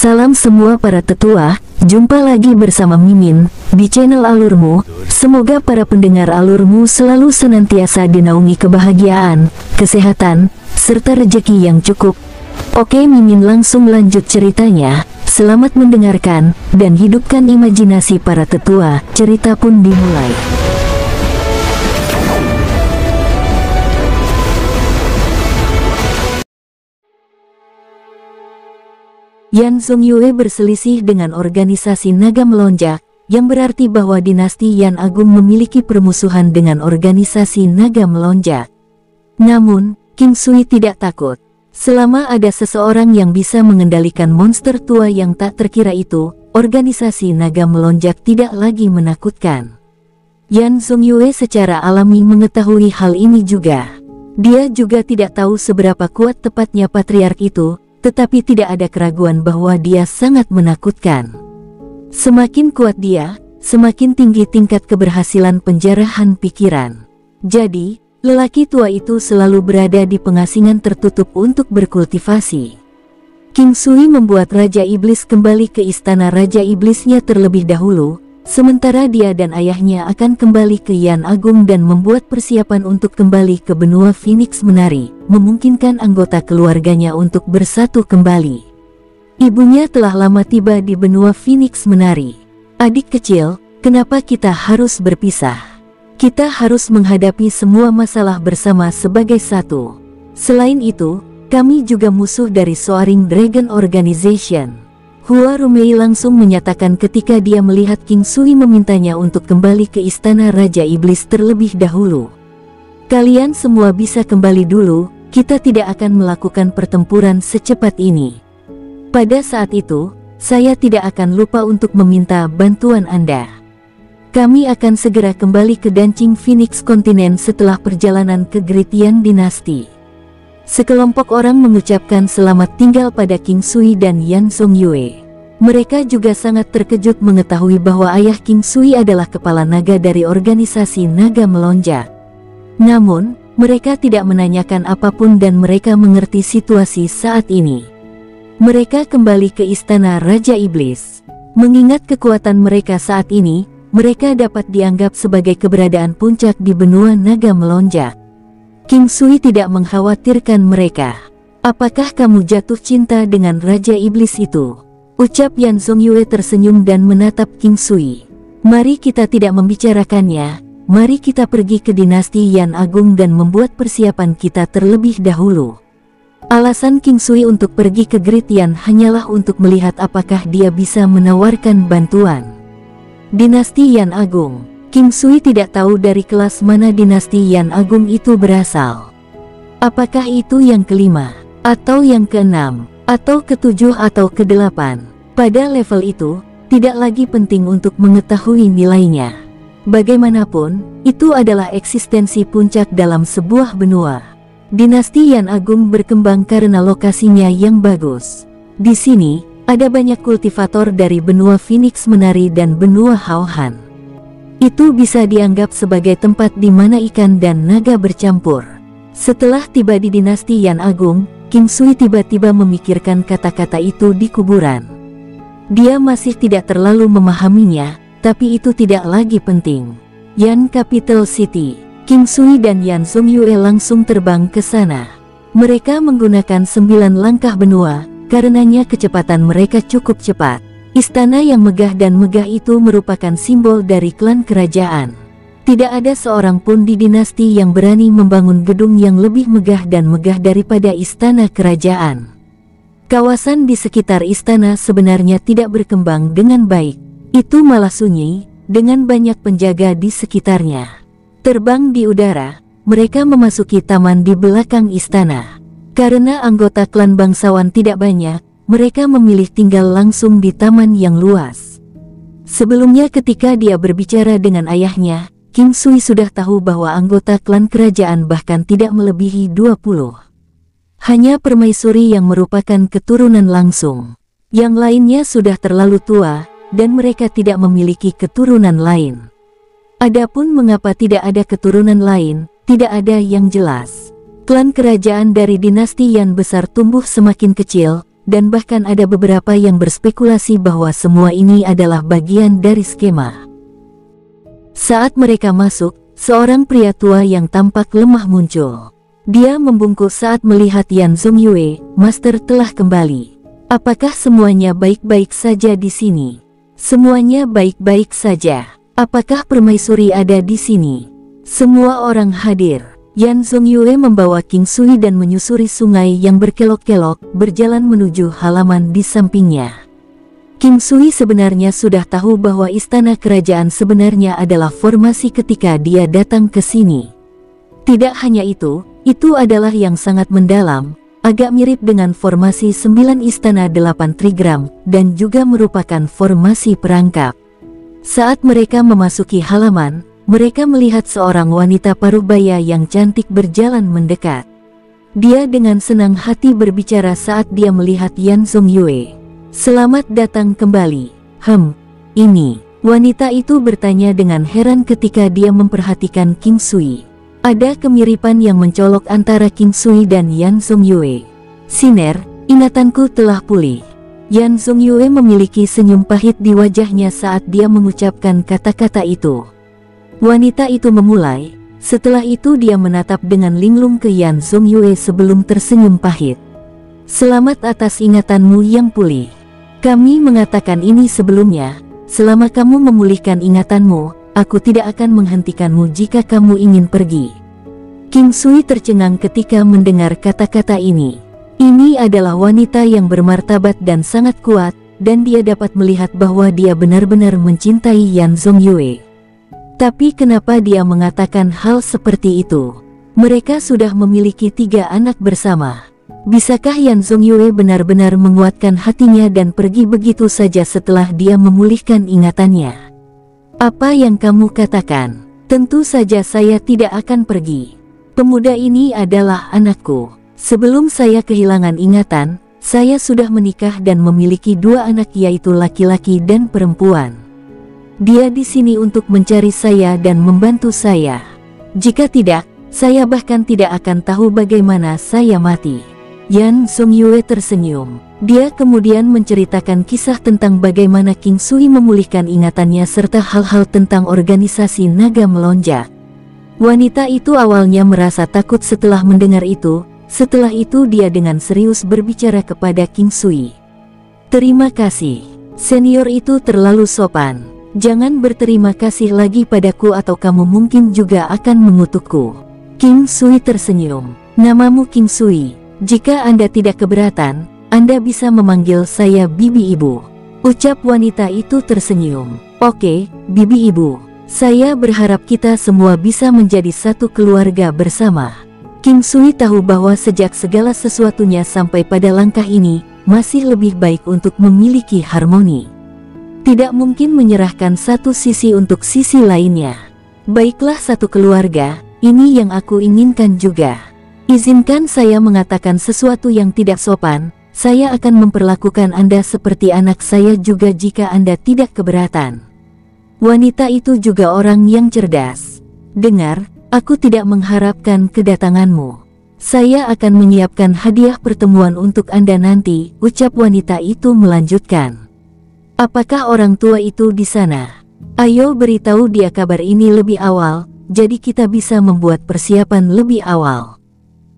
Salam semua para tetua, jumpa lagi bersama Mimin di channel Alurmu. Semoga para pendengar Alurmu selalu senantiasa dinaungi kebahagiaan, kesehatan, serta rezeki yang cukup. Oke, Mimin langsung lanjut ceritanya. Selamat mendengarkan dan hidupkan imajinasi para tetua. Cerita pun dimulai. Yan Zongyue berselisih dengan organisasi Naga Melonjak, yang berarti bahwa dinasti Yan Agung memiliki permusuhan dengan organisasi Naga Melonjak. Namun, King Sui tidak takut. Selama ada seseorang yang bisa mengendalikan monster tua yang tak terkira itu, organisasi Naga Melonjak tidak lagi menakutkan. Yan Zongyue secara alami mengetahui hal ini juga. Dia juga tidak tahu seberapa kuat tepatnya patriark itu, tetapi tidak ada keraguan bahwa dia sangat menakutkan. Semakin kuat dia, semakin tinggi tingkat keberhasilan penjarahan pikiran. Jadi, lelaki tua itu selalu berada di pengasingan tertutup untuk berkultivasi. King Sui membuat Raja Iblis kembali ke istana Raja Iblisnya terlebih dahulu, sementara dia dan ayahnya akan kembali ke Yan Agung dan membuat persiapan untuk kembali ke benua Phoenix Menari, memungkinkan anggota keluarganya untuk bersatu kembali. Ibunya telah lama tiba di benua Phoenix Menari. Adik kecil, kenapa kita harus berpisah? Kita harus menghadapi semua masalah bersama sebagai satu. Selain itu, kami juga musuh dari Soaring Dragon Organization. Hua Rumei langsung menyatakan ketika dia melihat King Sui memintanya untuk kembali ke istana Raja Iblis terlebih dahulu. Kalian semua bisa kembali dulu, kita tidak akan melakukan pertempuran secepat ini. Pada saat itu, saya tidak akan lupa untuk meminta bantuan Anda. Kami akan segera kembali ke Dancing Phoenix Continent setelah perjalanan ke Great Yan Dynasty. Sekelompok orang mengucapkan selamat tinggal pada King Sui dan Yan Zongyue. Mereka juga sangat terkejut mengetahui bahwa ayah King Sui adalah kepala naga dari organisasi Naga Melonjak. Namun, mereka tidak menanyakan apapun dan mereka mengerti situasi saat ini. Mereka kembali ke istana Raja Iblis. Mengingat kekuatan mereka saat ini, mereka dapat dianggap sebagai keberadaan puncak di benua Naga Melonjak. King Sui tidak mengkhawatirkan mereka. Apakah kamu jatuh cinta dengan Raja Iblis itu? Ucap Yan Zongyue tersenyum dan menatap King Sui. Mari kita tidak membicarakannya, mari kita pergi ke dinasti Yan Agung dan membuat persiapan kita terlebih dahulu. Alasan King Sui untuk pergi ke Great Yan hanyalah untuk melihat apakah dia bisa menawarkan bantuan. Dinasti Yan Agung. King Sui tidak tahu dari kelas mana dinasti Yan Agung itu berasal. Apakah itu yang kelima, atau yang keenam, atau ketujuh atau kedelapan? Pada level itu, tidak lagi penting untuk mengetahui nilainya. Bagaimanapun, itu adalah eksistensi puncak dalam sebuah benua. Dinasti Yan Agung berkembang karena lokasinya yang bagus. Di sini, ada banyak kultivator dari benua Phoenix Menari dan benua Haohan. Itu bisa dianggap sebagai tempat di mana ikan dan naga bercampur. Setelah tiba di dinasti Yan Agung, King Sui tiba-tiba memikirkan kata-kata itu di kuburan. Dia masih tidak terlalu memahaminya, tapi itu tidak lagi penting. Yan Capital City. King Sui dan Yan Zongyue langsung terbang ke sana. Mereka menggunakan 9 langkah benua, karenanya kecepatan mereka cukup cepat. Istana yang megah dan megah itu merupakan simbol dari klan kerajaan. Tidak ada seorang pun di dinasti yang berani membangun gedung yang lebih megah dan megah daripada istana kerajaan. Kawasan di sekitar istana sebenarnya tidak berkembang dengan baik. Itu malah sunyi, dengan banyak penjaga di sekitarnya. Terbang di udara, mereka memasuki taman di belakang istana. Karena anggota klan bangsawan tidak banyak, mereka memilih tinggal langsung di taman yang luas. Sebelumnya ketika dia berbicara dengan ayahnya, King Sui sudah tahu bahwa anggota klan kerajaan bahkan tidak melebihi 20. Hanya permaisuri yang merupakan keturunan langsung. Yang lainnya sudah terlalu tua, dan mereka tidak memiliki keturunan lain. Adapun mengapa tidak ada keturunan lain, tidak ada yang jelas. Klan kerajaan dari dinasti Yan besar tumbuh semakin kecil, dan bahkan ada beberapa yang berspekulasi bahwa semua ini adalah bagian dari skema. Saat mereka masuk, seorang pria tua yang tampak lemah muncul. Dia membungkuk saat melihat Yan Zongyue. Master telah kembali. Apakah semuanya baik-baik saja di sini? Semuanya baik-baik saja. Apakah permaisuri ada di sini? Semua orang hadir. Yan Zongyue membawa King Sui dan menyusuri sungai yang berkelok-kelok, berjalan menuju halaman di sampingnya. King Sui sebenarnya sudah tahu bahwa istana kerajaan sebenarnya adalah formasi ketika dia datang ke sini. Tidak hanya itu adalah yang sangat mendalam, agak mirip dengan formasi 9 istana 8 trigram, dan juga merupakan formasi perangkap. Saat mereka memasuki halaman, mereka melihat seorang wanita paruhbaya yang cantik berjalan mendekat. Dia dengan senang hati berbicara saat dia melihat Yan Zongyue. "Selamat datang kembali." Ini." Wanita itu bertanya dengan heran ketika dia memperhatikan King Sui. Ada kemiripan yang mencolok antara King Sui dan Yan Zongyue. "Siner, ingatanku telah pulih." Yan Zongyue memiliki senyum pahit di wajahnya saat dia mengucapkan kata-kata itu. Wanita itu memulai, setelah itu dia menatap dengan linglung ke Yan Zongyue sebelum tersenyum pahit. "Selamat atas ingatanmu yang pulih. Kami mengatakan ini sebelumnya, selama kamu memulihkan ingatanmu, aku tidak akan menghentikanmu jika kamu ingin pergi." King Sui tercengang ketika mendengar kata-kata ini. Ini adalah wanita yang bermartabat dan sangat kuat, dan dia dapat melihat bahwa dia benar-benar mencintai Yan Zongyue. Tapi kenapa dia mengatakan hal seperti itu? Mereka sudah memiliki 3 anak bersama. Bisakah Yan Zongyue benar-benar menguatkan hatinya dan pergi begitu saja setelah dia memulihkan ingatannya? "Apa yang kamu katakan? Tentu saja saya tidak akan pergi. Pemuda ini adalah anakku. Sebelum saya kehilangan ingatan, saya sudah menikah dan memiliki 2 anak, yaitu laki-laki dan perempuan. Dia di sini untuk mencari saya dan membantu saya. Jika tidak, saya bahkan tidak akan tahu bagaimana saya mati." Yan Zongyue tersenyum. Dia kemudian menceritakan kisah tentang bagaimana King Sui memulihkan ingatannya serta hal-hal tentang organisasi naga melonjak. Wanita itu awalnya merasa takut setelah mendengar itu. Setelah itu dia dengan serius berbicara kepada King Sui. "Terima kasih. Senior itu terlalu sopan. Jangan berterima kasih lagi padaku atau kamu mungkin juga akan mengutukku." King Sui tersenyum. "Namamu King Sui. Jika Anda tidak keberatan, Anda bisa memanggil saya Bibi Ibu." Ucap wanita itu tersenyum. "Oke, Bibi Ibu. Saya berharap kita semua bisa menjadi satu keluarga bersama." King Sui tahu bahwa sejak segala sesuatunya sampai pada langkah ini, masih lebih baik untuk memiliki harmoni. Tidak mungkin menyerahkan satu sisi untuk sisi lainnya. "Baiklah, satu keluarga, ini yang aku inginkan juga. Izinkan saya mengatakan sesuatu yang tidak sopan, saya akan memperlakukan Anda seperti anak saya juga jika Anda tidak keberatan." Wanita itu juga orang yang cerdas. "Dengar, aku tidak mengharapkan kedatanganmu. Saya akan menyiapkan hadiah pertemuan untuk Anda nanti," ucap wanita itu melanjutkan. "Apakah orang tua itu di sana? Ayo beritahu dia kabar ini lebih awal, jadi kita bisa membuat persiapan lebih awal."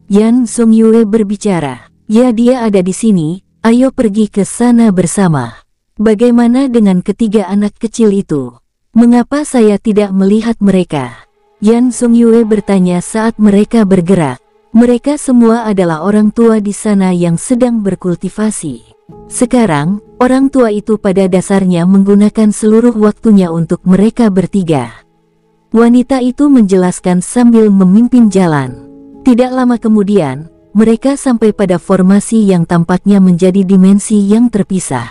Yan Zongyue berbicara. "Ya, dia ada di sini, ayo pergi ke sana bersama." "Bagaimana dengan ketiga anak kecil itu? Mengapa saya tidak melihat mereka?" Yan Zongyue bertanya saat mereka bergerak. Mereka semua adalah orang tua di sana yang sedang berkultivasi. Sekarang, orang tua itu pada dasarnya menggunakan seluruh waktunya untuk mereka bertiga. Wanita itu menjelaskan sambil memimpin jalan. Tidak lama kemudian, mereka sampai pada formasi yang tampaknya menjadi dimensi yang terpisah.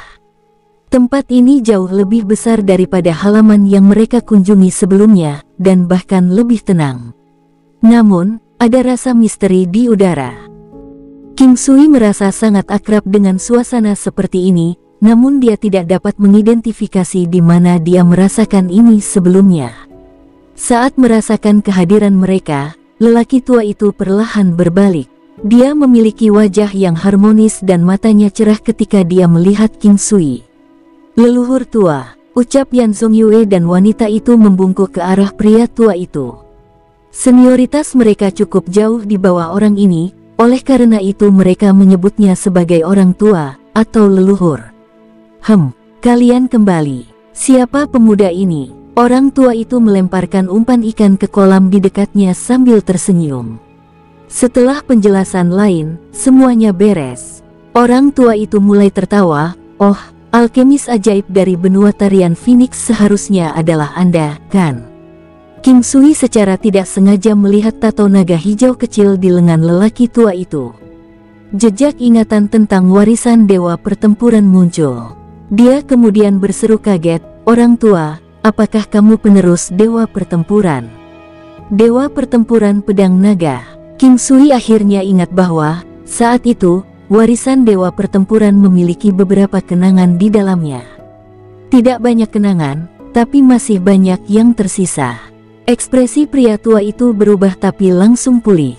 Tempat ini jauh lebih besar daripada halaman yang mereka kunjungi sebelumnya, dan bahkan lebih tenang. Namun, ada rasa misteri di udara. King Sui merasa sangat akrab dengan suasana seperti ini, namun dia tidak dapat mengidentifikasi di mana dia merasakan ini sebelumnya. Saat merasakan kehadiran mereka, lelaki tua itu perlahan berbalik. Dia memiliki wajah yang harmonis dan matanya cerah ketika dia melihat King Sui. "Leluhur tua," ucap Yan Zongyue, dan wanita itu membungkuk ke arah pria tua itu. Senioritas mereka cukup jauh di bawah orang ini, oleh karena itu mereka menyebutnya sebagai orang tua atau leluhur. Kalian kembali. Siapa pemuda ini?" Orang tua itu melemparkan umpan ikan ke kolam di dekatnya sambil tersenyum. Setelah penjelasan lain, semuanya beres. Orang tua itu mulai tertawa. "Oh, alkemis ajaib dari benua tarian Phoenix seharusnya adalah Anda, kan?" King Sui secara tidak sengaja melihat tato naga hijau kecil di lengan lelaki tua itu. Jejak ingatan tentang warisan dewa pertempuran muncul. Dia kemudian berseru kaget, "Orang tua, apakah kamu penerus dewa pertempuran?" "Dewa pertempuran pedang naga." King Sui akhirnya ingat bahwa, saat itu, warisan dewa pertempuran memiliki beberapa kenangan di dalamnya. Tidak banyak kenangan, tapi masih banyak yang tersisa. Ekspresi pria tua itu berubah tapi langsung pulih.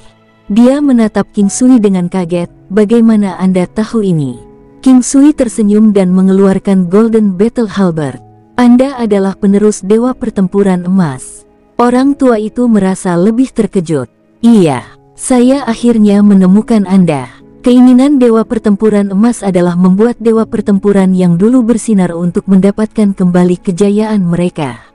Dia menatap King Sui dengan kaget. "Bagaimana Anda tahu ini?" King Sui tersenyum dan mengeluarkan Golden Battle Halberd. "Anda adalah penerus dewa pertempuran emas." Orang tua itu merasa lebih terkejut. "Iya, saya akhirnya menemukan Anda." Keinginan dewa pertempuran emas adalah membuat dewa pertempuran yang dulu bersinar untuk mendapatkan kembali kejayaan mereka.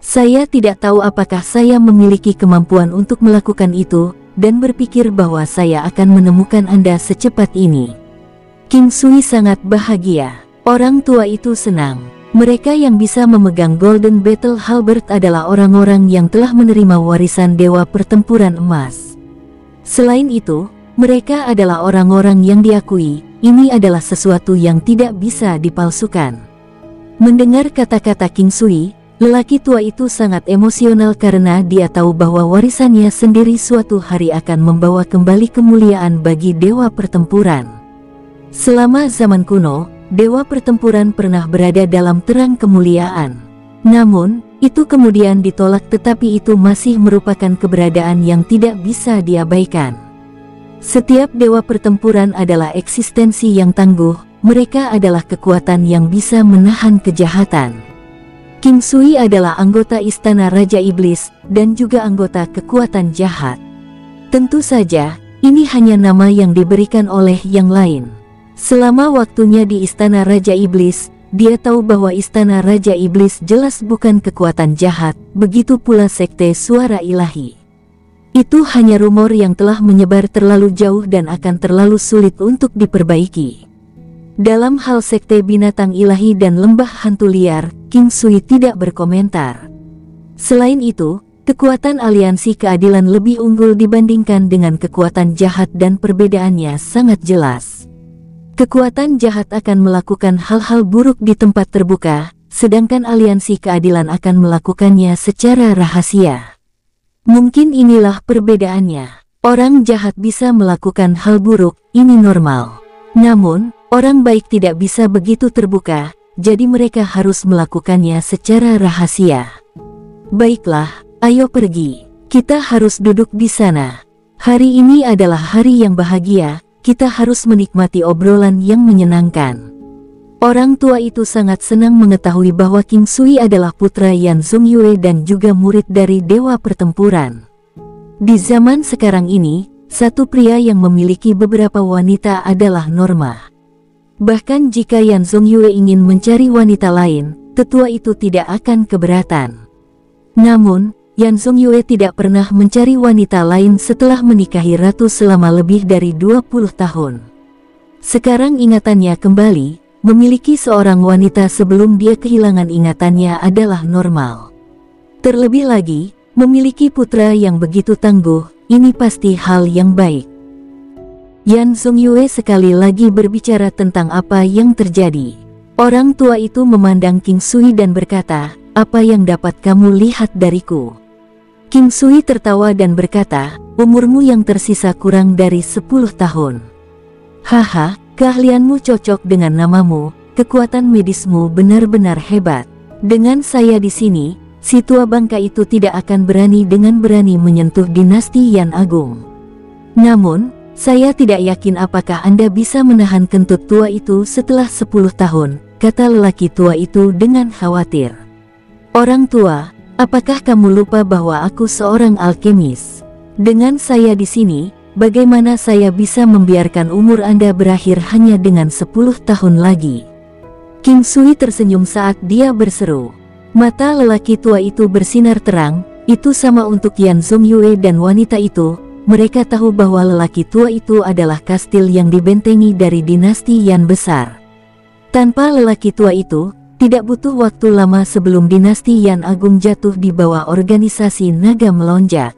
"Saya tidak tahu apakah saya memiliki kemampuan untuk melakukan itu, dan berpikir bahwa saya akan menemukan Anda secepat ini." King Sui sangat bahagia. Orang tua itu senang. Mereka yang bisa memegang Golden Battle Halberd adalah orang-orang yang telah menerima warisan dewa pertempuran emas. Selain itu, mereka adalah orang-orang yang diakui. Ini adalah sesuatu yang tidak bisa dipalsukan. Mendengar kata-kata King Sui, lelaki tua itu sangat emosional karena dia tahu bahwa warisannya sendiri suatu hari akan membawa kembali kemuliaan bagi dewa pertempuran. Selama zaman kuno, dewa pertempuran pernah berada dalam terang kemuliaan. Namun, itu kemudian ditolak, tetapi itu masih merupakan keberadaan yang tidak bisa diabaikan. Setiap dewa pertempuran adalah eksistensi yang tangguh, mereka adalah kekuatan yang bisa menahan kejahatan. King Sui adalah anggota Istana Raja Iblis, dan juga anggota kekuatan jahat. Tentu saja, ini hanya nama yang diberikan oleh yang lain. Selama waktunya di Istana Raja Iblis, dia tahu bahwa Istana Raja Iblis jelas bukan kekuatan jahat, begitu pula Sekte Suara Ilahi. Itu hanya rumor yang telah menyebar terlalu jauh dan akan terlalu sulit untuk diperbaiki. Dalam hal Sekte Binatang Ilahi dan Lembah Hantu Liar, King Sui tidak berkomentar. Selain itu, kekuatan aliansi keadilan lebih unggul dibandingkan dengan kekuatan jahat dan perbedaannya sangat jelas. Kekuatan jahat akan melakukan hal-hal buruk di tempat terbuka, sedangkan aliansi keadilan akan melakukannya secara rahasia. Mungkin inilah perbedaannya. Orang jahat bisa melakukan hal buruk, ini normal. Namun, orang baik tidak bisa begitu terbuka, jadi mereka harus melakukannya secara rahasia. Baiklah, ayo pergi. Kita harus duduk di sana. Hari ini adalah hari yang bahagia. Kita harus menikmati obrolan yang menyenangkan. Orang tua itu sangat senang mengetahui bahwa King Sui adalah putra Yan Zongyue dan juga murid dari dewa pertempuran. Di zaman sekarang ini, satu pria yang memiliki beberapa wanita adalah norma. Bahkan jika Yan Zongyue ingin mencari wanita lain, tetua itu tidak akan keberatan. Namun, Yan Zongyue tidak pernah mencari wanita lain setelah menikahi ratu selama lebih dari 20 tahun. Sekarang ingatannya kembali, memiliki seorang wanita sebelum dia kehilangan ingatannya adalah normal. Terlebih lagi, memiliki putra yang begitu tangguh, ini pasti hal yang baik. Yan Zongyue sekali lagi berbicara tentang apa yang terjadi. Orang tua itu memandang King Sui dan berkata, "Apa yang dapat kamu lihat dariku?" King Sui tertawa dan berkata, "Umurmu yang tersisa kurang dari 10 tahun. Haha, keahlianmu cocok dengan namamu, kekuatan medismu benar-benar hebat. Dengan saya di sini, si tua bangka itu tidak akan berani dengan berani menyentuh dinasti Yan Agung. Namun, Saya tidak yakin apakah Anda bisa menahan kentut tua itu setelah 10 tahun, kata lelaki tua itu dengan khawatir. Orang tua, apakah kamu lupa bahwa aku seorang alkemis? Dengan saya di sini, bagaimana saya bisa membiarkan umur Anda berakhir hanya dengan 10 tahun lagi? King Sui tersenyum saat dia berseru. Mata lelaki tua itu bersinar terang. Itu sama untuk Yan Zongyue dan wanita itu. Mereka tahu bahwa lelaki tua itu adalah kastil yang dibentengi dari dinasti Yan besar. Tanpa lelaki tua itu, tidak butuh waktu lama sebelum dinasti Yan Agung jatuh di bawah organisasi naga melonjak.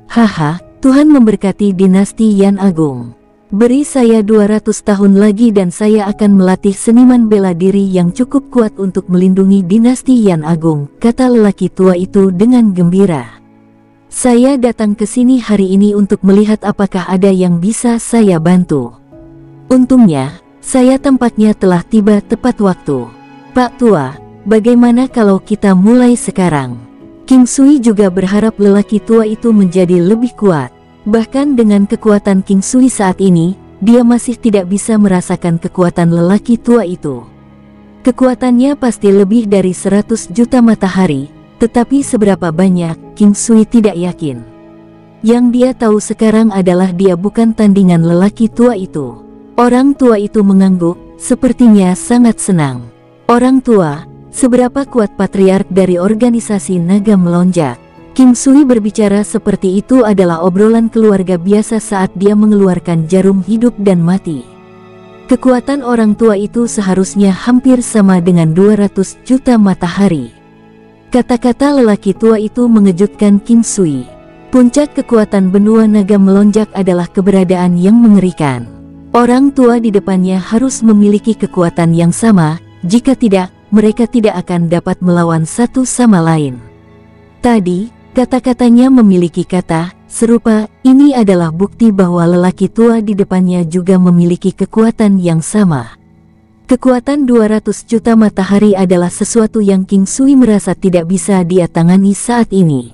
Haha, Tuhan memberkati dinasti Yan Agung. Beri saya 200 tahun lagi dan saya akan melatih seniman bela diri yang cukup kuat untuk melindungi dinasti Yan Agung, kata lelaki tua itu dengan gembira. Saya datang ke sini hari ini untuk melihat apakah ada yang bisa saya bantu. Untungnya, saya tampaknya telah tiba tepat waktu. Pak Tua, bagaimana kalau kita mulai sekarang? King Sui juga berharap lelaki tua itu menjadi lebih kuat. Bahkan dengan kekuatan King Sui saat ini, dia masih tidak bisa merasakan kekuatan lelaki tua itu. Kekuatannya pasti lebih dari 100 juta matahari. Tetapi seberapa banyak, King Sui tidak yakin. Yang dia tahu sekarang adalah dia bukan tandingan lelaki tua itu. Orang tua itu mengangguk, sepertinya sangat senang. Orang tua, seberapa kuat patriark dari organisasi naga melonjak? King Sui berbicara seperti itu adalah obrolan keluarga biasa saat dia mengeluarkan jarum hidup dan mati. Kekuatan orang tua itu seharusnya hampir sama dengan 200 juta matahari. Kata-kata lelaki tua itu mengejutkan King Sui. Puncak kekuatan benua naga melonjak adalah keberadaan yang mengerikan. Orang tua di depannya harus memiliki kekuatan yang sama, jika tidak, mereka tidak akan dapat melawan satu sama lain. Tadi, kata-katanya memiliki kata serupa. Ini adalah bukti bahwa lelaki tua di depannya juga memiliki kekuatan yang sama. Kekuatan 200 juta matahari adalah sesuatu yang King Sui merasa tidak bisa dia tangani saat ini.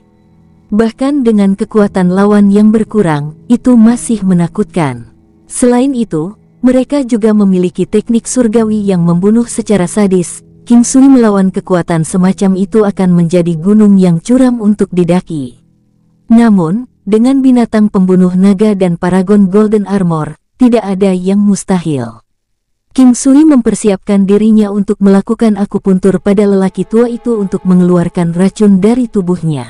Bahkan dengan kekuatan lawan yang berkurang, itu masih menakutkan. Selain itu, mereka juga memiliki teknik surgawi yang membunuh secara sadis. King Sui melawan kekuatan semacam itu akan menjadi gunung yang curam untuk didaki. Namun, dengan binatang pembunuh naga dan paragon Golden Armor, tidak ada yang mustahil. King Sui mempersiapkan dirinya untuk melakukan akupuntur pada lelaki tua itu untuk mengeluarkan racun dari tubuhnya.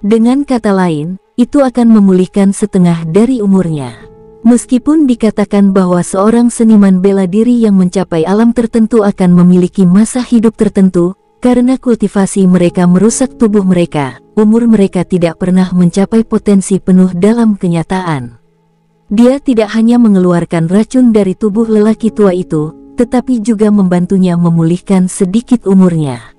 Dengan kata lain, itu akan memulihkan setengah dari umurnya. Meskipun dikatakan bahwa seorang seniman bela diri yang mencapai alam tertentu akan memiliki masa hidup tertentu, karena kultivasi mereka merusak tubuh mereka, umur mereka tidak pernah mencapai potensi penuh dalam kenyataan. Dia tidak hanya mengeluarkan racun dari tubuh lelaki tua itu, tetapi juga membantunya memulihkan sedikit umurnya.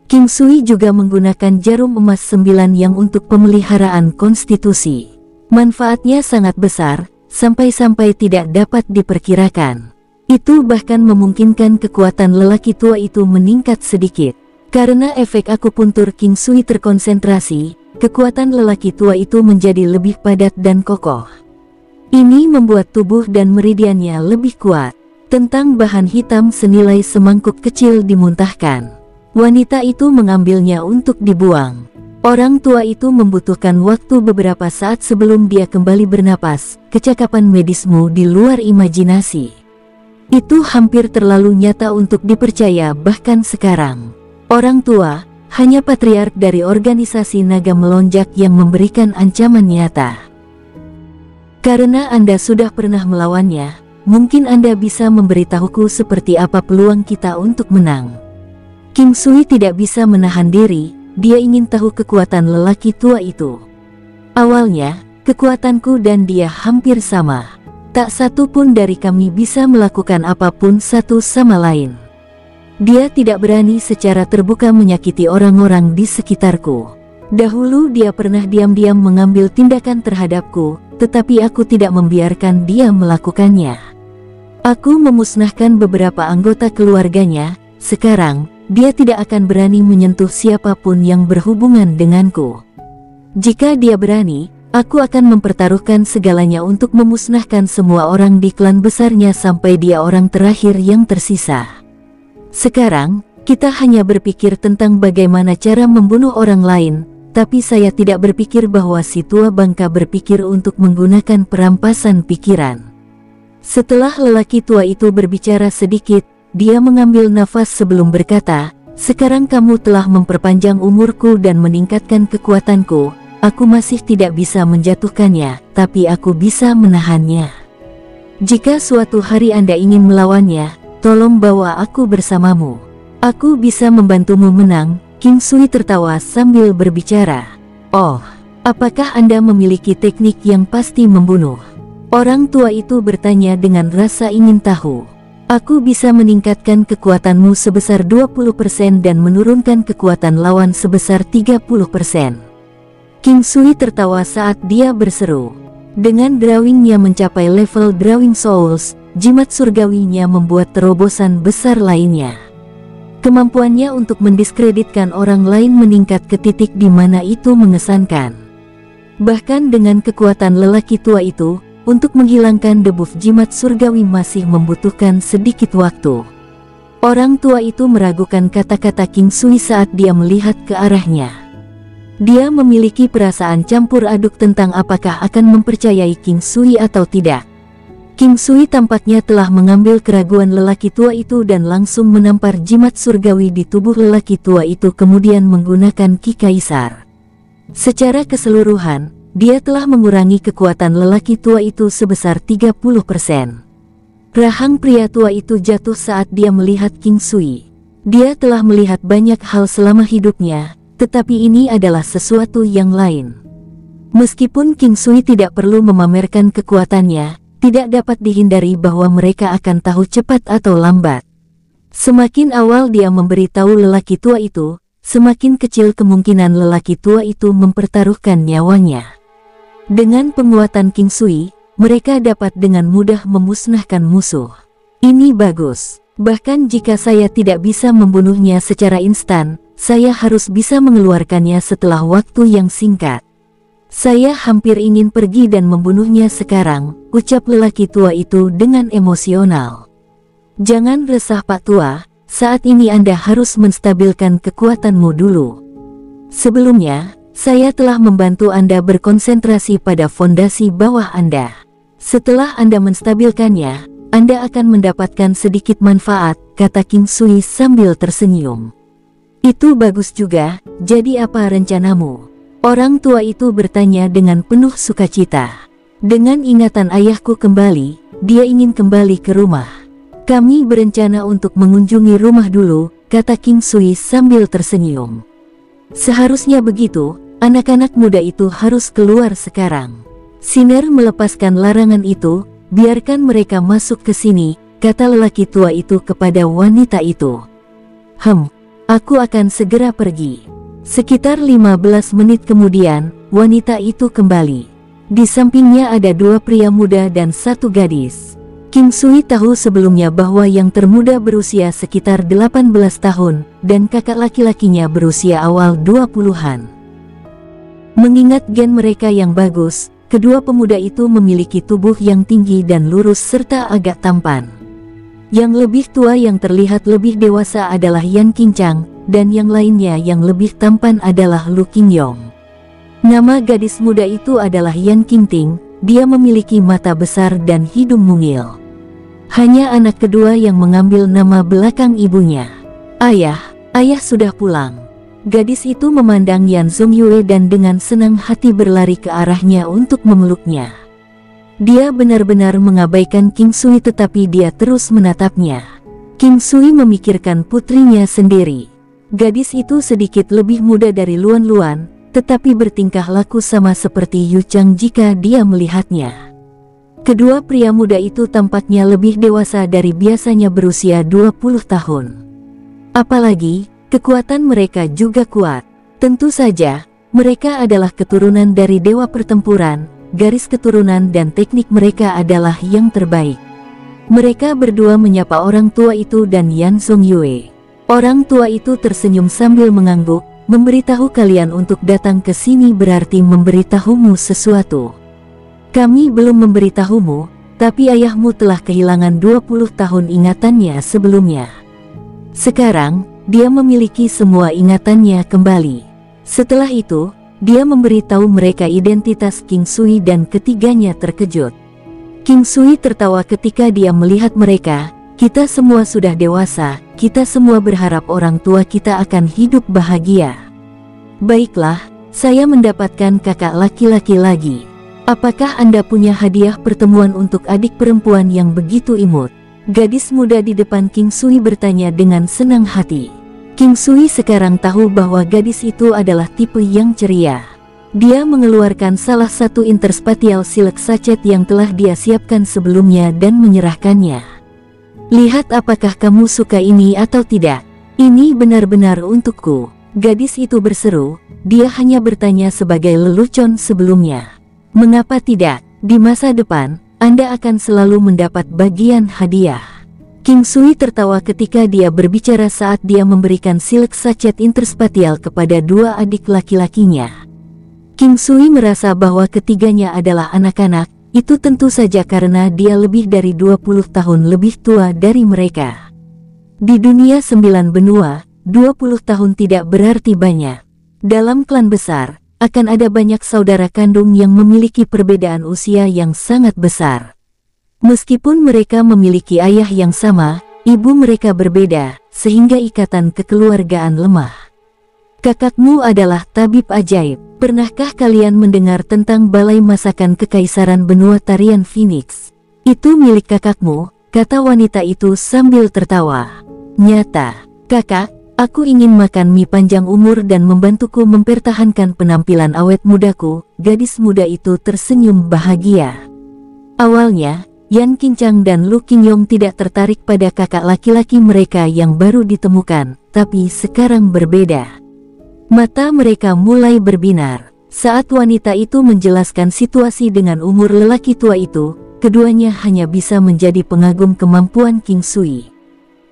King Sui juga menggunakan jarum emas 9 yang untuk pemeliharaan konstitusi. Manfaatnya sangat besar, sampai-sampai tidak dapat diperkirakan. Itu bahkan memungkinkan kekuatan lelaki tua itu meningkat sedikit. Karena efek akupuntur King Sui terkonsentrasi, kekuatan lelaki tua itu menjadi lebih padat dan kokoh. Ini membuat tubuh dan meridiannya lebih kuat. Tentang bahan hitam senilai semangkuk kecil dimuntahkan. Wanita itu mengambilnya untuk dibuang. Orang tua itu membutuhkan waktu beberapa saat sebelum dia kembali bernapas. Kecakapan medismu di luar imajinasi. Itu hampir terlalu nyata untuk dipercaya bahkan sekarang. Orang tua, hanya patriark dari organisasi naga melonjak yang memberikan ancaman nyata. Karena Anda sudah pernah melawannya, mungkin Anda bisa memberitahuku seperti apa peluang kita untuk menang. King Sui tidak bisa menahan diri, dia ingin tahu kekuatan lelaki tua itu. Awalnya, kekuatanku dan dia hampir sama. Tak satu pun dari kami bisa melakukan apapun satu sama lain. Dia tidak berani secara terbuka menyakiti orang-orang di sekitarku. Dahulu dia pernah diam-diam mengambil tindakan terhadapku, tetapi aku tidak membiarkan dia melakukannya. Aku memusnahkan beberapa anggota keluarganya, sekarang, dia tidak akan berani menyentuh siapapun yang berhubungan denganku. Jika dia berani, Aku akan mempertaruhkan segalanya untuk memusnahkan semua orang di klan besarnya sampai dia orang terakhir yang tersisa. Sekarang, kita hanya berpikir tentang bagaimana cara membunuh orang lain, tapi saya tidak berpikir bahwa si tua bangka berpikir untuk menggunakan perampasan pikiran. Setelah lelaki tua itu berbicara sedikit, dia mengambil nafas sebelum berkata, "Sekarang kamu telah memperpanjang umurku dan meningkatkan kekuatanku. Aku masih tidak bisa menjatuhkannya, tapi aku bisa menahannya. Jika suatu hari Anda ingin melawannya, tolong bawa aku bersamamu. Aku bisa membantumu menang." King Sui tertawa sambil berbicara. "Oh, apakah Anda memiliki teknik yang pasti membunuh?" Orang tua itu bertanya dengan rasa ingin tahu. "Aku bisa meningkatkan kekuatanmu sebesar 20% dan menurunkan kekuatan lawan sebesar 30%. King Sui tertawa saat dia berseru. Dengan drawingnya mencapai level Drawing Souls, jimat surgawinya membuat terobosan besar lainnya. Kemampuannya untuk mendiskreditkan orang lain meningkat ke titik di mana itu mengesankan. Bahkan dengan kekuatan lelaki tua itu, untuk menghilangkan debuff jimat surgawi masih membutuhkan sedikit waktu. Orang tua itu meragukan kata-kata King Sui saat dia melihat ke arahnya. Dia memiliki perasaan campur aduk tentang apakah akan mempercayai King Sui atau tidak. King Sui tampaknya telah mengambil keraguan lelaki tua itu dan langsung menampar jimat surgawi di tubuh lelaki tua itu kemudian menggunakan Ki Kaisar. Secara keseluruhan, dia telah mengurangi kekuatan lelaki tua itu sebesar 30%. Rahang pria tua itu jatuh saat dia melihat King Sui. Dia telah melihat banyak hal selama hidupnya, tetapi ini adalah sesuatu yang lain. Meskipun King Sui tidak perlu memamerkan kekuatannya, tidak dapat dihindari bahwa mereka akan tahu cepat atau lambat. Semakin awal dia memberitahu lelaki tua itu, semakin kecil kemungkinan lelaki tua itu mempertaruhkan nyawanya. Dengan penguatan King Sui, mereka dapat dengan mudah memusnahkan musuh. Ini bagus. Bahkan jika saya tidak bisa membunuhnya secara instan, saya harus bisa mengeluarkannya setelah waktu yang singkat. Saya hampir ingin pergi dan membunuhnya sekarang, ucap lelaki tua itu dengan emosional. Jangan resah Pak Tua, saat ini Anda harus menstabilkan kekuatanmu dulu. Sebelumnya, saya telah membantu Anda berkonsentrasi pada fondasi bawah Anda. Setelah Anda menstabilkannya, Anda akan mendapatkan sedikit manfaat, kata King Sui sambil tersenyum. Itu bagus juga, jadi apa rencanamu? Orang tua itu bertanya dengan penuh sukacita. Dengan ingatan ayahku kembali, dia ingin kembali ke rumah. Kami berencana untuk mengunjungi rumah dulu, kata King Sui sambil tersenyum. Seharusnya begitu, anak-anak muda itu harus keluar sekarang. Siner melepaskan larangan itu, biarkan mereka masuk ke sini, kata lelaki tua itu kepada wanita itu. Aku akan segera pergi. Sekitar 15 menit kemudian, wanita itu kembali. Di sampingnya ada dua pria muda dan satu gadis. King Sui tahu sebelumnya bahwa yang termuda berusia sekitar 18 tahun, dan kakak laki-lakinya berusia awal 20-an. Mengingat gen mereka yang bagus, kedua pemuda itu memiliki tubuh yang tinggi dan lurus serta agak tampan. Yang lebih tua yang terlihat lebih dewasa adalah Yan Qingchang, dan yang lainnya yang lebih tampan adalah Lu Qingyong. Nama gadis muda itu adalah Yan Qingting, dia memiliki mata besar dan hidung mungil. Hanya anak kedua yang mengambil nama belakang ibunya. Ayah sudah pulang. Gadis itu memandang Yan Zongyue dan dengan senang hati berlari ke arahnya untuk memeluknya. Dia benar-benar mengabaikan King Sui tetapi dia terus menatapnya. King Sui memikirkan putrinya sendiri. Gadis itu sedikit lebih muda dari Luan Luan, tetapi bertingkah laku sama seperti Yu Chang jika dia melihatnya. Kedua pria muda itu tampaknya lebih dewasa dari biasanya berusia 20 tahun. Apalagi, kekuatan mereka juga kuat. Tentu saja, mereka adalah keturunan dari dewa pertempuran, garis keturunan dan teknik mereka adalah yang terbaik. Mereka berdua menyapa orang tua itu dan Yan Zongyue. Orang tua itu tersenyum sambil mengangguk, memberitahu kalian untuk datang ke sini berarti memberitahumu sesuatu. Kami belum memberitahumu, tapi ayahmu telah kehilangan 20 tahun ingatannya sebelumnya. Sekarang, dia memiliki semua ingatannya kembali. Setelah itu, dia memberitahu mereka identitas King Sui dan ketiganya terkejut. King Sui tertawa ketika dia melihat mereka. Kita semua sudah dewasa, kita semua berharap orang tua kita akan hidup bahagia. Baiklah, saya mendapatkan kakak laki-laki lagi. Apakah Anda punya hadiah pertemuan untuk adik perempuan yang begitu imut? Gadis muda di depan King Sui bertanya dengan senang hati. King Sui sekarang tahu bahwa gadis itu adalah tipe yang ceria. Dia mengeluarkan salah satu interspatial silk sachet yang telah dia siapkan sebelumnya dan menyerahkannya. Lihat apakah kamu suka ini atau tidak. Ini benar-benar untukku. Gadis itu berseru, dia hanya bertanya sebagai lelucon sebelumnya. Mengapa tidak? Di masa depan, Anda akan selalu mendapat bagian hadiah. King Sui tertawa ketika dia berbicara saat dia memberikan silk sachet interspatial kepada dua adik laki-lakinya. King Sui merasa bahwa ketiganya adalah anak-anak, itu tentu saja karena dia lebih dari 20 tahun lebih tua dari mereka. Di dunia 9 benua, 20 tahun tidak berarti banyak. Dalam klan besar, akan ada banyak saudara kandung yang memiliki perbedaan usia yang sangat besar. Meskipun mereka memiliki ayah yang sama, ibu mereka berbeda, sehingga ikatan kekeluargaan lemah. Kakakmu adalah tabib ajaib. Pernahkah kalian mendengar tentang balai masakan kekaisaran benua tarian Phoenix? Itu milik kakakmu, kata wanita itu sambil tertawa. Nyata, kakak. Aku ingin makan mie panjang umur dan membantuku mempertahankan penampilan awet mudaku. Gadis muda itu tersenyum bahagia. Awalnya, Yan Qingchang dan Lu Qingyong tidak tertarik pada kakak laki-laki mereka yang baru ditemukan, tapi sekarang berbeda. Mata mereka mulai berbinar. Saat wanita itu menjelaskan situasi dengan umur lelaki tua itu, keduanya hanya bisa menjadi pengagum kemampuan King Sui.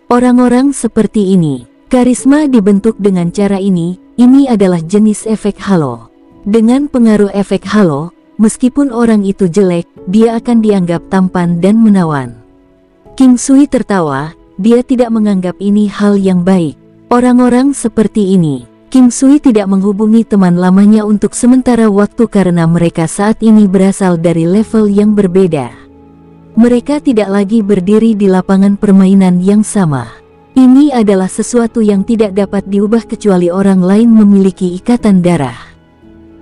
Orang-orang seperti ini. Karisma dibentuk dengan cara ini adalah jenis efek halo. Dengan pengaruh efek halo, meskipun orang itu jelek, dia akan dianggap tampan dan menawan. King Sui tertawa, dia tidak menganggap ini hal yang baik. Orang-orang seperti ini, King Sui tidak menghubungi teman lamanya untuk sementara waktu karena mereka saat ini berasal dari level yang berbeda. Mereka tidak lagi berdiri di lapangan permainan yang sama. Ini adalah sesuatu yang tidak dapat diubah kecuali orang lain memiliki ikatan darah.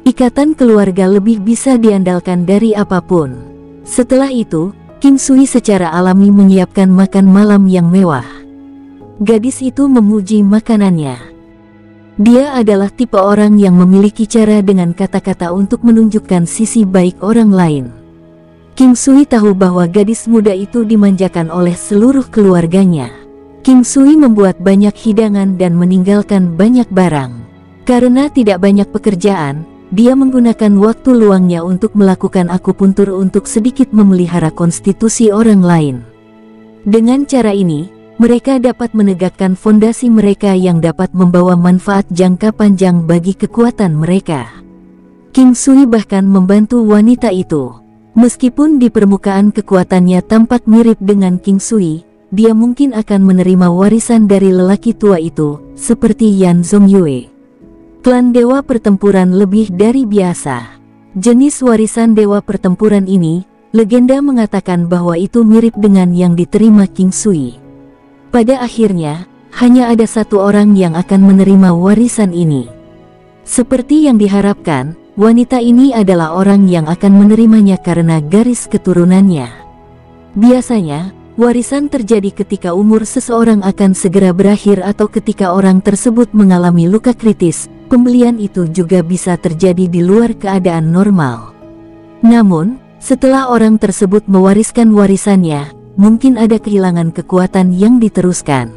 Ikatan keluarga lebih bisa diandalkan dari apapun. Setelah itu, King Sui secara alami menyiapkan makan malam yang mewah. Gadis itu memuji makanannya. Dia adalah tipe orang yang memiliki cara dengan kata-kata untuk menunjukkan sisi baik orang lain. King Sui tahu bahwa gadis muda itu dimanjakan oleh seluruh keluarganya. King Sui membuat banyak hidangan dan meninggalkan banyak barang. Karena tidak banyak pekerjaan, dia menggunakan waktu luangnya untuk melakukan akupuntur untuk sedikit memelihara konstitusi orang lain. Dengan cara ini, mereka dapat menegakkan fondasi mereka yang dapat membawa manfaat jangka panjang bagi kekuatan mereka. King Sui bahkan membantu wanita itu. Meskipun di permukaan kekuatannya tampak mirip dengan King Sui, dia mungkin akan menerima warisan dari lelaki tua itu, seperti Yan Zongyue. Klan Dewa Pertempuran lebih dari biasa. Jenis warisan Dewa Pertempuran ini, legenda mengatakan bahwa itu mirip dengan yang diterima King Sui. Pada akhirnya, hanya ada satu orang yang akan menerima warisan ini. Seperti yang diharapkan, wanita ini adalah orang yang akan menerimanya karena garis keturunannya. Biasanya, warisan terjadi ketika umur seseorang akan segera berakhir atau ketika orang tersebut mengalami luka kritis. Pembelian itu juga bisa terjadi di luar keadaan normal. Namun, setelah orang tersebut mewariskan warisannya, mungkin ada kehilangan kekuatan yang diteruskan.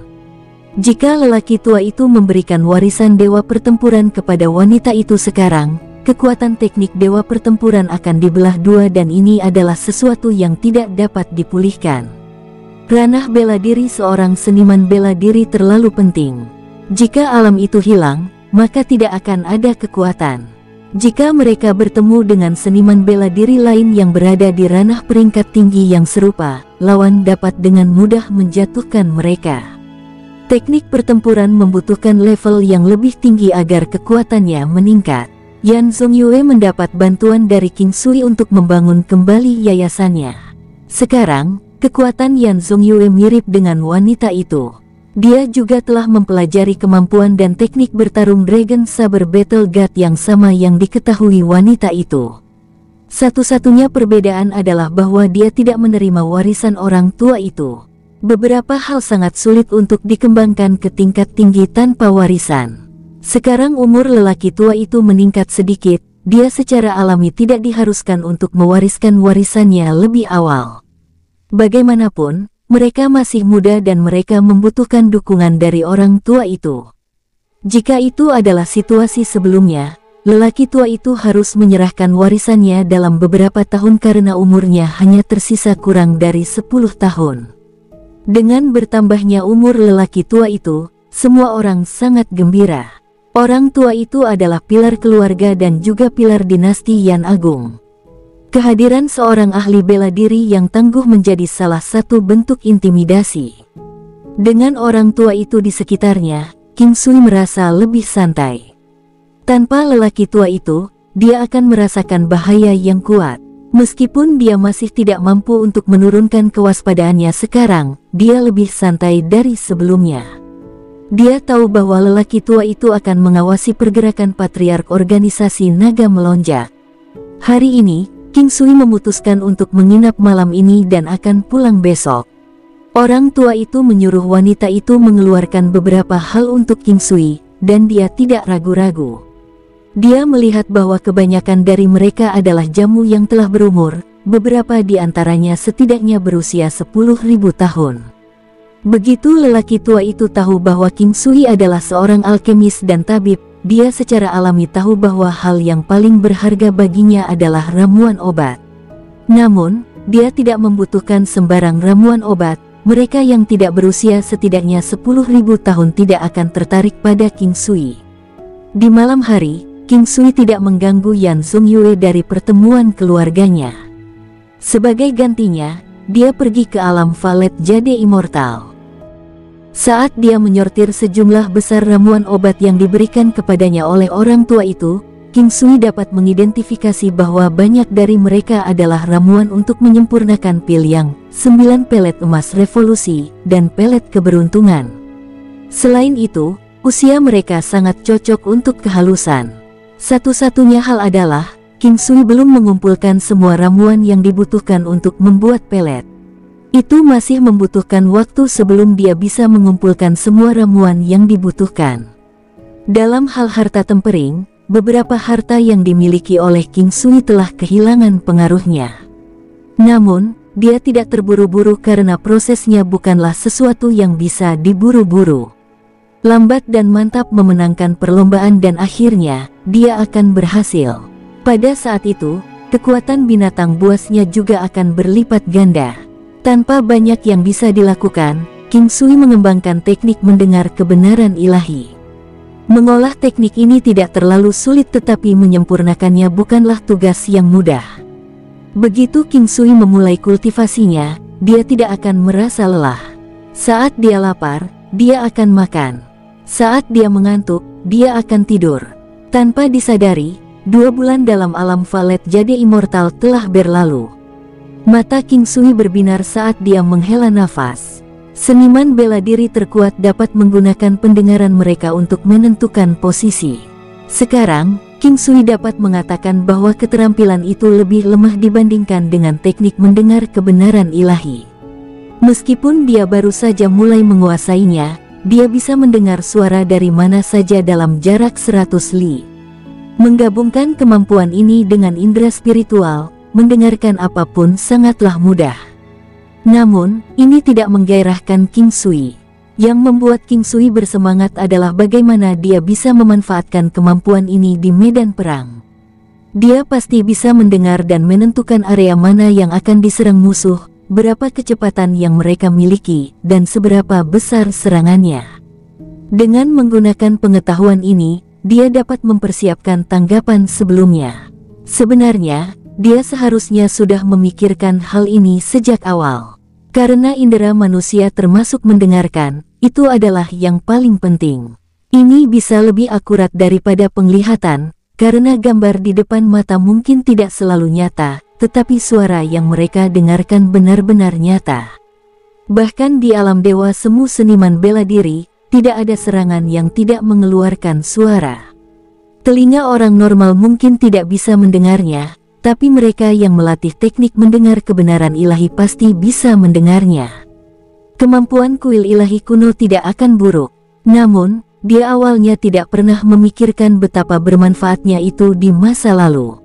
Jika lelaki tua itu memberikan warisan Dewa Pertempuran kepada wanita itu sekarang, kekuatan teknik Dewa Pertempuran akan dibelah dua dan ini adalah sesuatu yang tidak dapat dipulihkan. Ranah bela diri seorang seniman bela diri terlalu penting. Jika alam itu hilang, maka tidak akan ada kekuatan. Jika mereka bertemu dengan seniman bela diri lain yang berada di ranah peringkat tinggi yang serupa, lawan dapat dengan mudah menjatuhkan mereka. Teknik pertempuran membutuhkan level yang lebih tinggi agar kekuatannya meningkat. Yan Zongyue mendapat bantuan dari King Sui untuk membangun kembali yayasannya. Sekarang, kekuatan Yan Zongyue mirip dengan wanita itu. Dia juga telah mempelajari kemampuan dan teknik bertarung Dragon Saber Battle God yang sama yang diketahui wanita itu. Satu-satunya perbedaan adalah bahwa dia tidak menerima warisan orang tua itu. Beberapa hal sangat sulit untuk dikembangkan ke tingkat tinggi tanpa warisan. Sekarang umur lelaki tua itu meningkat sedikit, dia secara alami tidak diharuskan untuk mewariskan warisannya lebih awal. Bagaimanapun, mereka masih muda dan mereka membutuhkan dukungan dari orang tua itu. Jika itu adalah situasi sebelumnya, lelaki tua itu harus menyerahkan warisannya dalam beberapa tahun karena umurnya hanya tersisa kurang dari 10 tahun. Dengan bertambahnya umur lelaki tua itu, semua orang sangat gembira. Orang tua itu adalah pilar keluarga dan juga pilar dinasti Yan Agung. Kehadiran seorang ahli bela diri yang tangguh menjadi salah satu bentuk intimidasi. Dengan orang tua itu di sekitarnya, King Sui merasa lebih santai. Tanpa lelaki tua itu, dia akan merasakan bahaya yang kuat. Meskipun dia masih tidak mampu untuk menurunkan kewaspadaannya sekarang, dia lebih santai dari sebelumnya. Dia tahu bahwa lelaki tua itu akan mengawasi pergerakan patriark organisasi naga melonjak. Hari ini, King Sui memutuskan untuk menginap malam ini dan akan pulang besok. Orang tua itu menyuruh wanita itu mengeluarkan beberapa hal untuk King Sui, dan dia tidak ragu-ragu. Dia melihat bahwa kebanyakan dari mereka adalah jamu yang telah berumur, beberapa di antaranya setidaknya berusia 10.000 tahun. Begitu lelaki tua itu tahu bahwa King Sui adalah seorang alkemis dan tabib, dia secara alami tahu bahwa hal yang paling berharga baginya adalah ramuan obat. Namun, dia tidak membutuhkan sembarang ramuan obat. Mereka yang tidak berusia setidaknya 10.000 tahun tidak akan tertarik pada King Sui. Di malam hari, King Sui tidak mengganggu Yan Zongyue dari pertemuan keluarganya. Sebagai gantinya, dia pergi ke alam Valet Jade Immortal. Saat dia menyortir sejumlah besar ramuan obat yang diberikan kepadanya oleh orang tua itu, King Sui dapat mengidentifikasi bahwa banyak dari mereka adalah ramuan untuk menyempurnakan pil yang 9 pelet emas revolusi dan pelet keberuntungan. Selain itu, usia mereka sangat cocok untuk kehalusan. Satu-satunya hal adalah, King Sui belum mengumpulkan semua ramuan yang dibutuhkan untuk membuat pelet. Itu masih membutuhkan waktu sebelum dia bisa mengumpulkan semua ramuan yang dibutuhkan. Dalam hal harta tempering, beberapa harta yang dimiliki oleh King Sui telah kehilangan pengaruhnya. Namun, dia tidak terburu-buru karena prosesnya bukanlah sesuatu yang bisa diburu-buru. Lambat dan mantap memenangkan perlombaan dan akhirnya, dia akan berhasil. Pada saat itu, kekuatan binatang buasnya juga akan berlipat ganda. Tanpa banyak yang bisa dilakukan, King Sui mengembangkan teknik mendengar kebenaran ilahi. Mengolah teknik ini tidak terlalu sulit tetapi menyempurnakannya bukanlah tugas yang mudah. Begitu King Sui memulai kultivasinya, dia tidak akan merasa lelah. Saat dia lapar, dia akan makan. Saat dia mengantuk, dia akan tidur. Tanpa disadari, 2 bulan dalam alam Valet Jade Immortal telah berlalu. Mata King Sui berbinar saat dia menghela nafas. Seniman bela diri terkuat dapat menggunakan pendengaran mereka untuk menentukan posisi. Sekarang, King Sui dapat mengatakan bahwa keterampilan itu lebih lemah dibandingkan dengan teknik mendengar kebenaran ilahi. Meskipun dia baru saja mulai menguasainya, dia bisa mendengar suara dari mana saja dalam jarak 100 li. Menggabungkan kemampuan ini dengan indera spiritual, mendengarkan apapun sangatlah mudah. Namun, ini tidak menggairahkan King Sui. Yang membuat King Sui bersemangat adalah bagaimana dia bisa memanfaatkan kemampuan ini di medan perang. Dia pasti bisa mendengar dan menentukan area mana yang akan diserang musuh, berapa kecepatan yang mereka miliki, dan seberapa besar serangannya. Dengan menggunakan pengetahuan ini, dia dapat mempersiapkan tanggapan sebelumnya. Sebenarnya, dia seharusnya sudah memikirkan hal ini sejak awal. Karena indera manusia termasuk mendengarkan, itu adalah yang paling penting. Ini bisa lebih akurat daripada penglihatan, karena gambar di depan mata mungkin tidak selalu nyata, tetapi suara yang mereka dengarkan benar-benar nyata. Bahkan di alam dewa semu seniman bela diri, tidak ada serangan yang tidak mengeluarkan suara. Telinga orang normal mungkin tidak bisa mendengarnya, tapi mereka yang melatih teknik mendengar kebenaran ilahi pasti bisa mendengarnya. Kemampuan kuil ilahi kuno tidak akan buruk, namun, dia awalnya tidak pernah memikirkan betapa bermanfaatnya itu di masa lalu.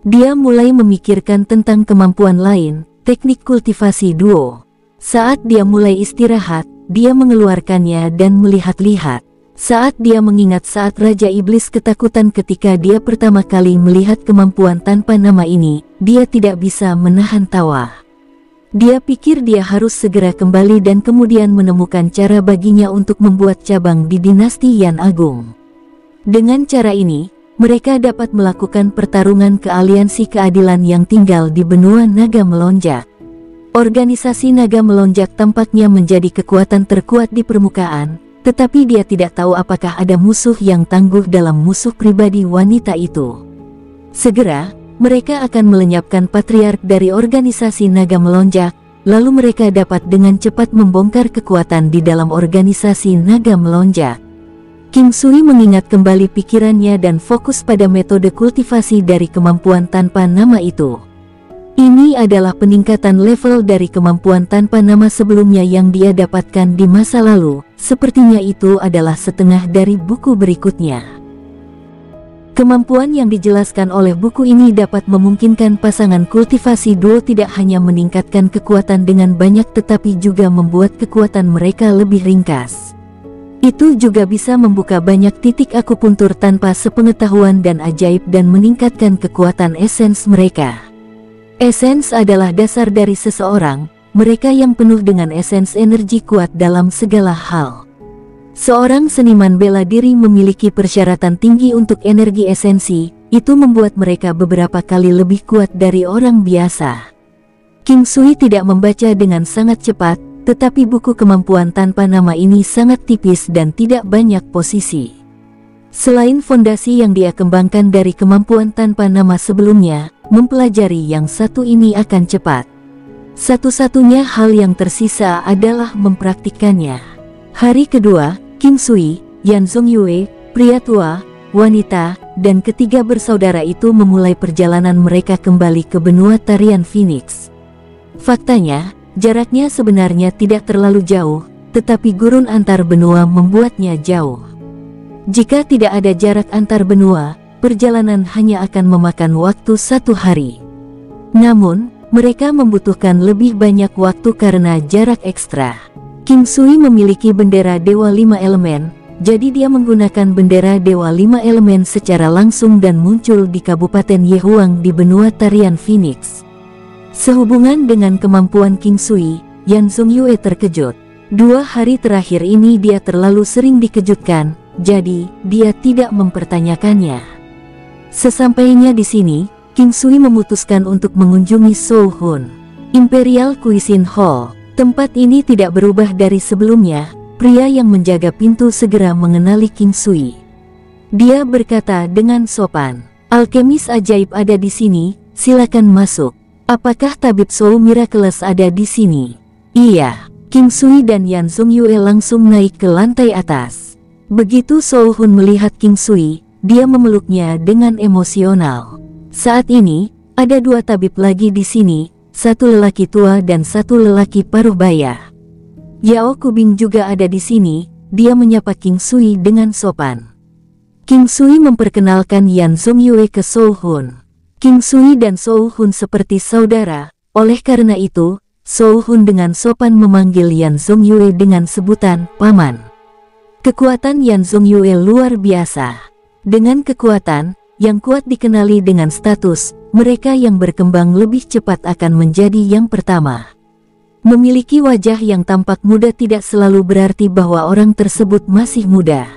Dia mulai memikirkan tentang kemampuan lain, teknik kultivasi duo. Saat dia mulai istirahat, dia mengeluarkannya dan melihat-lihat. Saat dia mengingat saat Raja Iblis ketakutan ketika dia pertama kali melihat kemampuan tanpa nama ini, dia tidak bisa menahan tawa. Dia pikir dia harus segera kembali dan kemudian menemukan cara baginya untuk membuat cabang di dinasti Yan Agung. Dengan cara ini, mereka dapat melakukan pertarungan ke aliansi keadilan yang tinggal di benua naga melonjak. Organisasi naga melonjak tampaknya menjadi kekuatan terkuat di permukaan, tetapi dia tidak tahu apakah ada musuh yang tangguh dalam musuh pribadi wanita itu. Segera, mereka akan melenyapkan patriark dari organisasi naga melonjak, lalu mereka dapat dengan cepat membongkar kekuatan di dalam organisasi naga melonjak. King Sui mengingat kembali pikirannya dan fokus pada metode kultivasi dari kemampuan tanpa nama itu. Ini adalah peningkatan level dari kemampuan tanpa nama sebelumnya yang dia dapatkan di masa lalu, sepertinya itu adalah setengah dari buku berikutnya. Kemampuan yang dijelaskan oleh buku ini dapat memungkinkan pasangan kultivasi duo tidak hanya meningkatkan kekuatan dengan banyak tetapi juga membuat kekuatan mereka lebih ringkas. Itu juga bisa membuka banyak titik akupuntur tanpa sepengetahuan dan ajaib dan meningkatkan kekuatan esens mereka. Esens adalah dasar dari seseorang, mereka yang penuh dengan esens energi kuat dalam segala hal. Seorang seniman bela diri memiliki persyaratan tinggi untuk energi esensi, itu membuat mereka beberapa kali lebih kuat dari orang biasa. King Sui tidak membaca dengan sangat cepat, tetapi buku kemampuan tanpa nama ini sangat tipis dan tidak banyak posisi. Selain fondasi yang dia kembangkan dari kemampuan tanpa nama sebelumnya, mempelajari yang satu ini akan cepat. Satu-satunya hal yang tersisa adalah mempraktikkannya. Hari kedua, King Sui, Yan Zongyue, pria tua, wanita, dan ketiga bersaudara itu memulai perjalanan mereka kembali ke benua tarian Phoenix. Faktanya, jaraknya sebenarnya tidak terlalu jauh, tetapi gurun antar benua membuatnya jauh. Jika tidak ada jarak antar benua, perjalanan hanya akan memakan waktu 1 hari. Namun, mereka membutuhkan lebih banyak waktu karena jarak ekstra. King Sui memiliki bendera Dewa 5 Elemen, jadi dia menggunakan bendera Dewa 5 Elemen secara langsung dan muncul di Kabupaten Yehuang di benua tarian Phoenix. Sehubungan dengan kemampuan King Sui, Yan Zongyue terkejut. 2 hari terakhir ini dia terlalu sering dikejutkan, jadi dia tidak mempertanyakannya. Sesampainya di sini, King Sui memutuskan untuk mengunjungi Souhun Imperial Cuisine Hall. Tempat ini tidak berubah dari sebelumnya. Pria yang menjaga pintu segera mengenali King Sui. Dia berkata dengan sopan, "Alkemis ajaib ada di sini, silakan masuk." "Apakah tabib Soul Miraculous ada di sini?" "Iya." King Sui dan Yan Zongyue langsung naik ke lantai atas. Begitu Souhun melihat King Sui, dia memeluknya dengan emosional. Saat ini, ada 2 tabib lagi di sini, 1 lelaki tua dan 1 lelaki paruh baya. Yao Kubing juga ada di sini, dia menyapa King Sui dengan sopan. King Sui memperkenalkan Yan Zongyue ke Souhun. King Sui dan Souhun seperti saudara, oleh karena itu, Souhun dengan sopan memanggil Yan Zongyue dengan sebutan paman. Kekuatan Yan Zongyue luar biasa. Dengan kekuatan, yang kuat dikenali dengan status, mereka yang berkembang lebih cepat akan menjadi yang pertama. Memiliki wajah yang tampak muda tidak selalu berarti bahwa orang tersebut masih muda.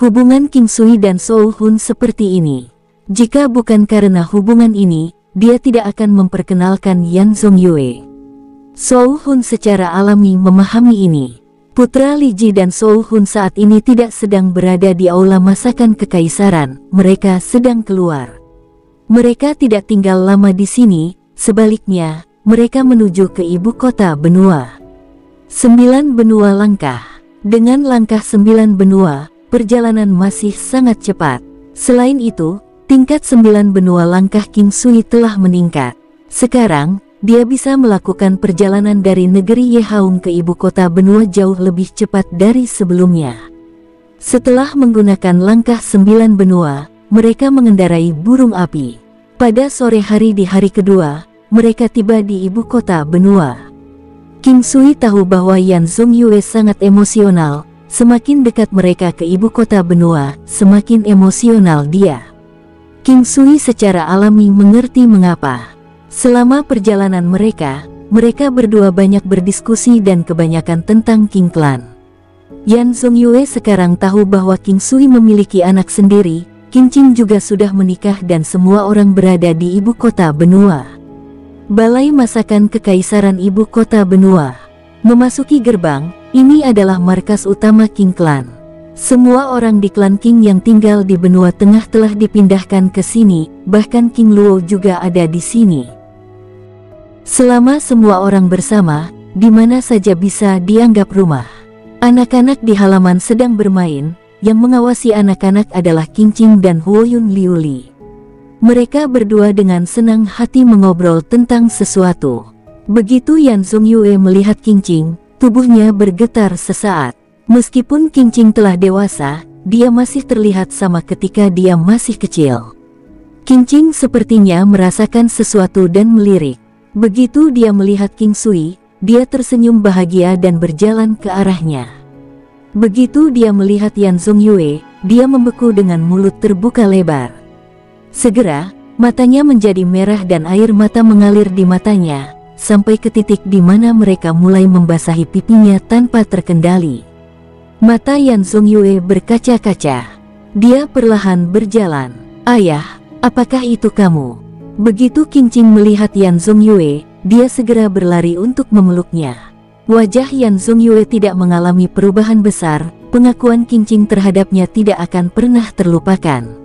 Hubungan King Sui dan Soul Hun seperti ini. Jika bukan karena hubungan ini, dia tidak akan memperkenalkan Yan Zongyue. Soul Hun secara alami memahami ini. Putra Li Ji dan Soul Hun saat ini tidak sedang berada di aula masakan kekaisaran, mereka sedang keluar. Mereka tidak tinggal lama di sini, sebaliknya, mereka menuju ke ibu kota benua. 9 benua langkah. Dengan langkah 9 benua, perjalanan masih sangat cepat. Selain itu, tingkat 9 benua langkah King Sui telah meningkat. Sekarang, dia bisa melakukan perjalanan dari negeri Yehaung ke ibu kota benua jauh lebih cepat dari sebelumnya. Setelah menggunakan langkah 9 benua, mereka mengendarai burung api. Pada sore hari di hari kedua, mereka tiba di ibu kota benua. King Sui tahu bahwa Yan Zongyue sangat emosional. Semakin dekat mereka ke ibu kota benua, semakin emosional dia. King Sui secara alami mengerti mengapa. Selama perjalanan mereka berdua banyak berdiskusi dan kebanyakan tentang King Clan. Yan Zongyue sekarang tahu bahwa King Sui memiliki anak sendiri, King Qing juga sudah menikah dan semua orang berada di ibu kota benua. Balai Masakan Kekaisaran Ibu Kota Benua. Memasuki gerbang, ini adalah markas utama King Clan. Semua orang di klan King yang tinggal di benua tengah telah dipindahkan ke sini, bahkan King Luo juga ada di sini. Selama semua orang bersama, di mana saja bisa dianggap rumah. Anak-anak di halaman sedang bermain, yang mengawasi anak-anak adalah King Qing dan Huoyun Liuli. Mereka berdua dengan senang hati mengobrol tentang sesuatu. Begitu Yan Zongyue melihat King Qing, tubuhnya bergetar sesaat. Meskipun King Qing telah dewasa, dia masih terlihat sama ketika dia masih kecil. King Qing sepertinya merasakan sesuatu dan melirik. Begitu dia melihat King Sui, dia tersenyum bahagia dan berjalan ke arahnya. Begitu dia melihat Yan Zongyue, dia membeku dengan mulut terbuka lebar. Segera, matanya menjadi merah dan air mata mengalir di matanya, sampai ke titik di mana mereka mulai membasahi pipinya tanpa terkendali. Mata Yan Zongyue berkaca-kaca. Dia perlahan berjalan. "Ayah, apakah itu kamu?" Begitu King Qing melihat Yan Zongyue, dia segera berlari untuk memeluknya. Wajah Yan Zongyue tidak mengalami perubahan besar, pengakuan King Qing terhadapnya tidak akan pernah terlupakan.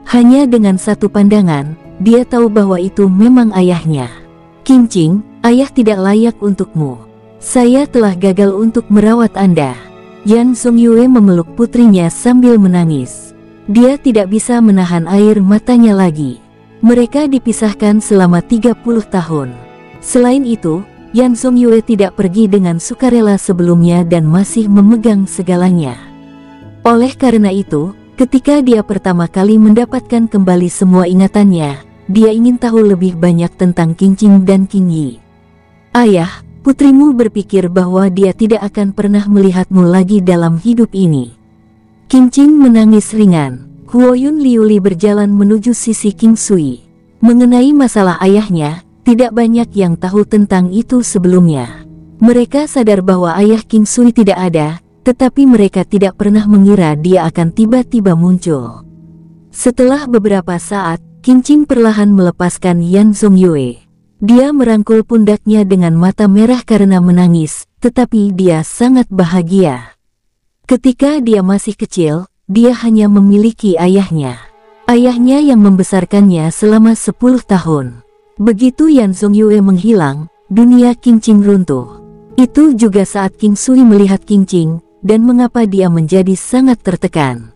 Hanya dengan satu pandangan, dia tahu bahwa itu memang ayahnya. "King Qing, ayah tidak layak untukmu. Saya telah gagal untuk merawat Anda." Yan Zongyue memeluk putrinya sambil menangis. Dia tidak bisa menahan air matanya lagi. Mereka dipisahkan selama 30 tahun. Selain itu, Yan Zongyue tidak pergi dengan sukarela sebelumnya dan masih memegang segalanya. Oleh karena itu, ketika dia pertama kali mendapatkan kembali semua ingatannya, dia ingin tahu lebih banyak tentang King Qing dan King Yi. "Ayah, putrimu berpikir bahwa dia tidak akan pernah melihatmu lagi dalam hidup ini." King Qing menangis ringan. Huoyun Liuli berjalan menuju sisi King Sui. Mengenai masalah ayahnya, tidak banyak yang tahu tentang itu sebelumnya. Mereka sadar bahwa ayah King Sui tidak ada, tetapi mereka tidak pernah mengira dia akan tiba-tiba muncul. Setelah beberapa saat, King Qing perlahan melepaskan Yan Zongyue. Dia merangkul pundaknya dengan mata merah karena menangis, tetapi dia sangat bahagia. Ketika dia masih kecil, dia hanya memiliki ayahnya. Ayahnya yang membesarkannya selama 10 tahun. Begitu Yan Zongyue menghilang, dunia King Qing runtuh. Itu juga saat King Sui melihat King Qing, dan mengapa dia menjadi sangat tertekan.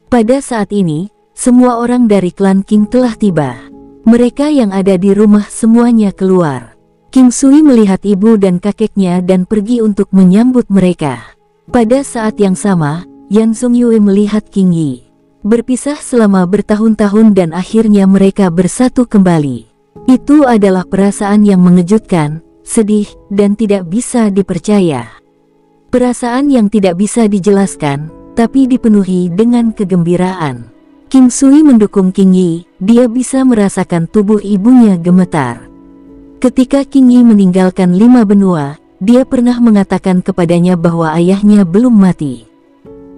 Pada saat ini, semua orang dari klan King telah tiba. Mereka yang ada di rumah semuanya keluar. King Sui melihat ibu dan kakeknya dan pergi untuk menyambut mereka. Pada saat yang sama, Yan Zongyue melihat King Yi. Berpisah selama bertahun-tahun dan akhirnya mereka bersatu kembali. Itu adalah perasaan yang mengejutkan, sedih, dan tidak bisa dipercaya. Perasaan yang tidak bisa dijelaskan, tapi dipenuhi dengan kegembiraan. King Sui mendukung King Yi, dia bisa merasakan tubuh ibunya gemetar. Ketika King Yi meninggalkan 5 benua, dia pernah mengatakan kepadanya bahwa ayahnya belum mati.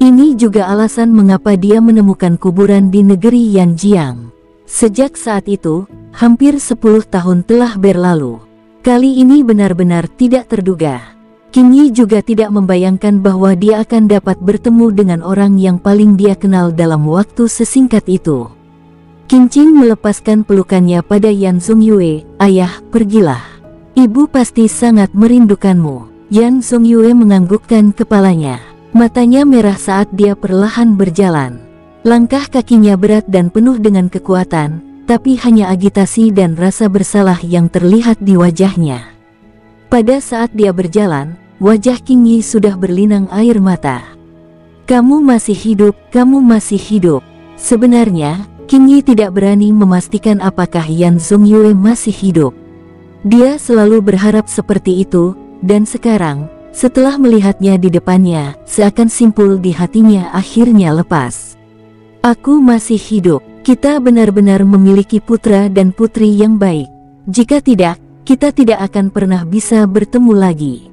Ini juga alasan mengapa dia menemukan kuburan di negeri Yanjiang. Sejak saat itu, hampir 10 tahun telah berlalu. Kali ini benar-benar tidak terduga. Qing Yi juga tidak membayangkan bahwa dia akan dapat bertemu dengan orang yang paling dia kenal dalam waktu sesingkat itu. Qing Qing melepaskan pelukannya pada Yan Zongyue. "Ayah, pergilah. Ibu pasti sangat merindukanmu." Yan Zongyue menganggukkan kepalanya. Matanya merah saat dia perlahan berjalan. Langkah kakinya berat dan penuh dengan kekuatan, tapi hanya agitasi dan rasa bersalah yang terlihat di wajahnya. Pada saat dia berjalan, wajah Qing Yi sudah berlinang air mata. "Kamu masih hidup, kamu masih hidup." Sebenarnya, Qing Yi tidak berani memastikan apakah Yan Zongyue masih hidup. Dia selalu berharap seperti itu, dan sekarang, setelah melihatnya di depannya, seakan simpul di hatinya akhirnya lepas. "Aku masih hidup. Kita benar-benar memiliki putra dan putri yang baik. Jika tidak, kita tidak akan pernah bisa bertemu lagi.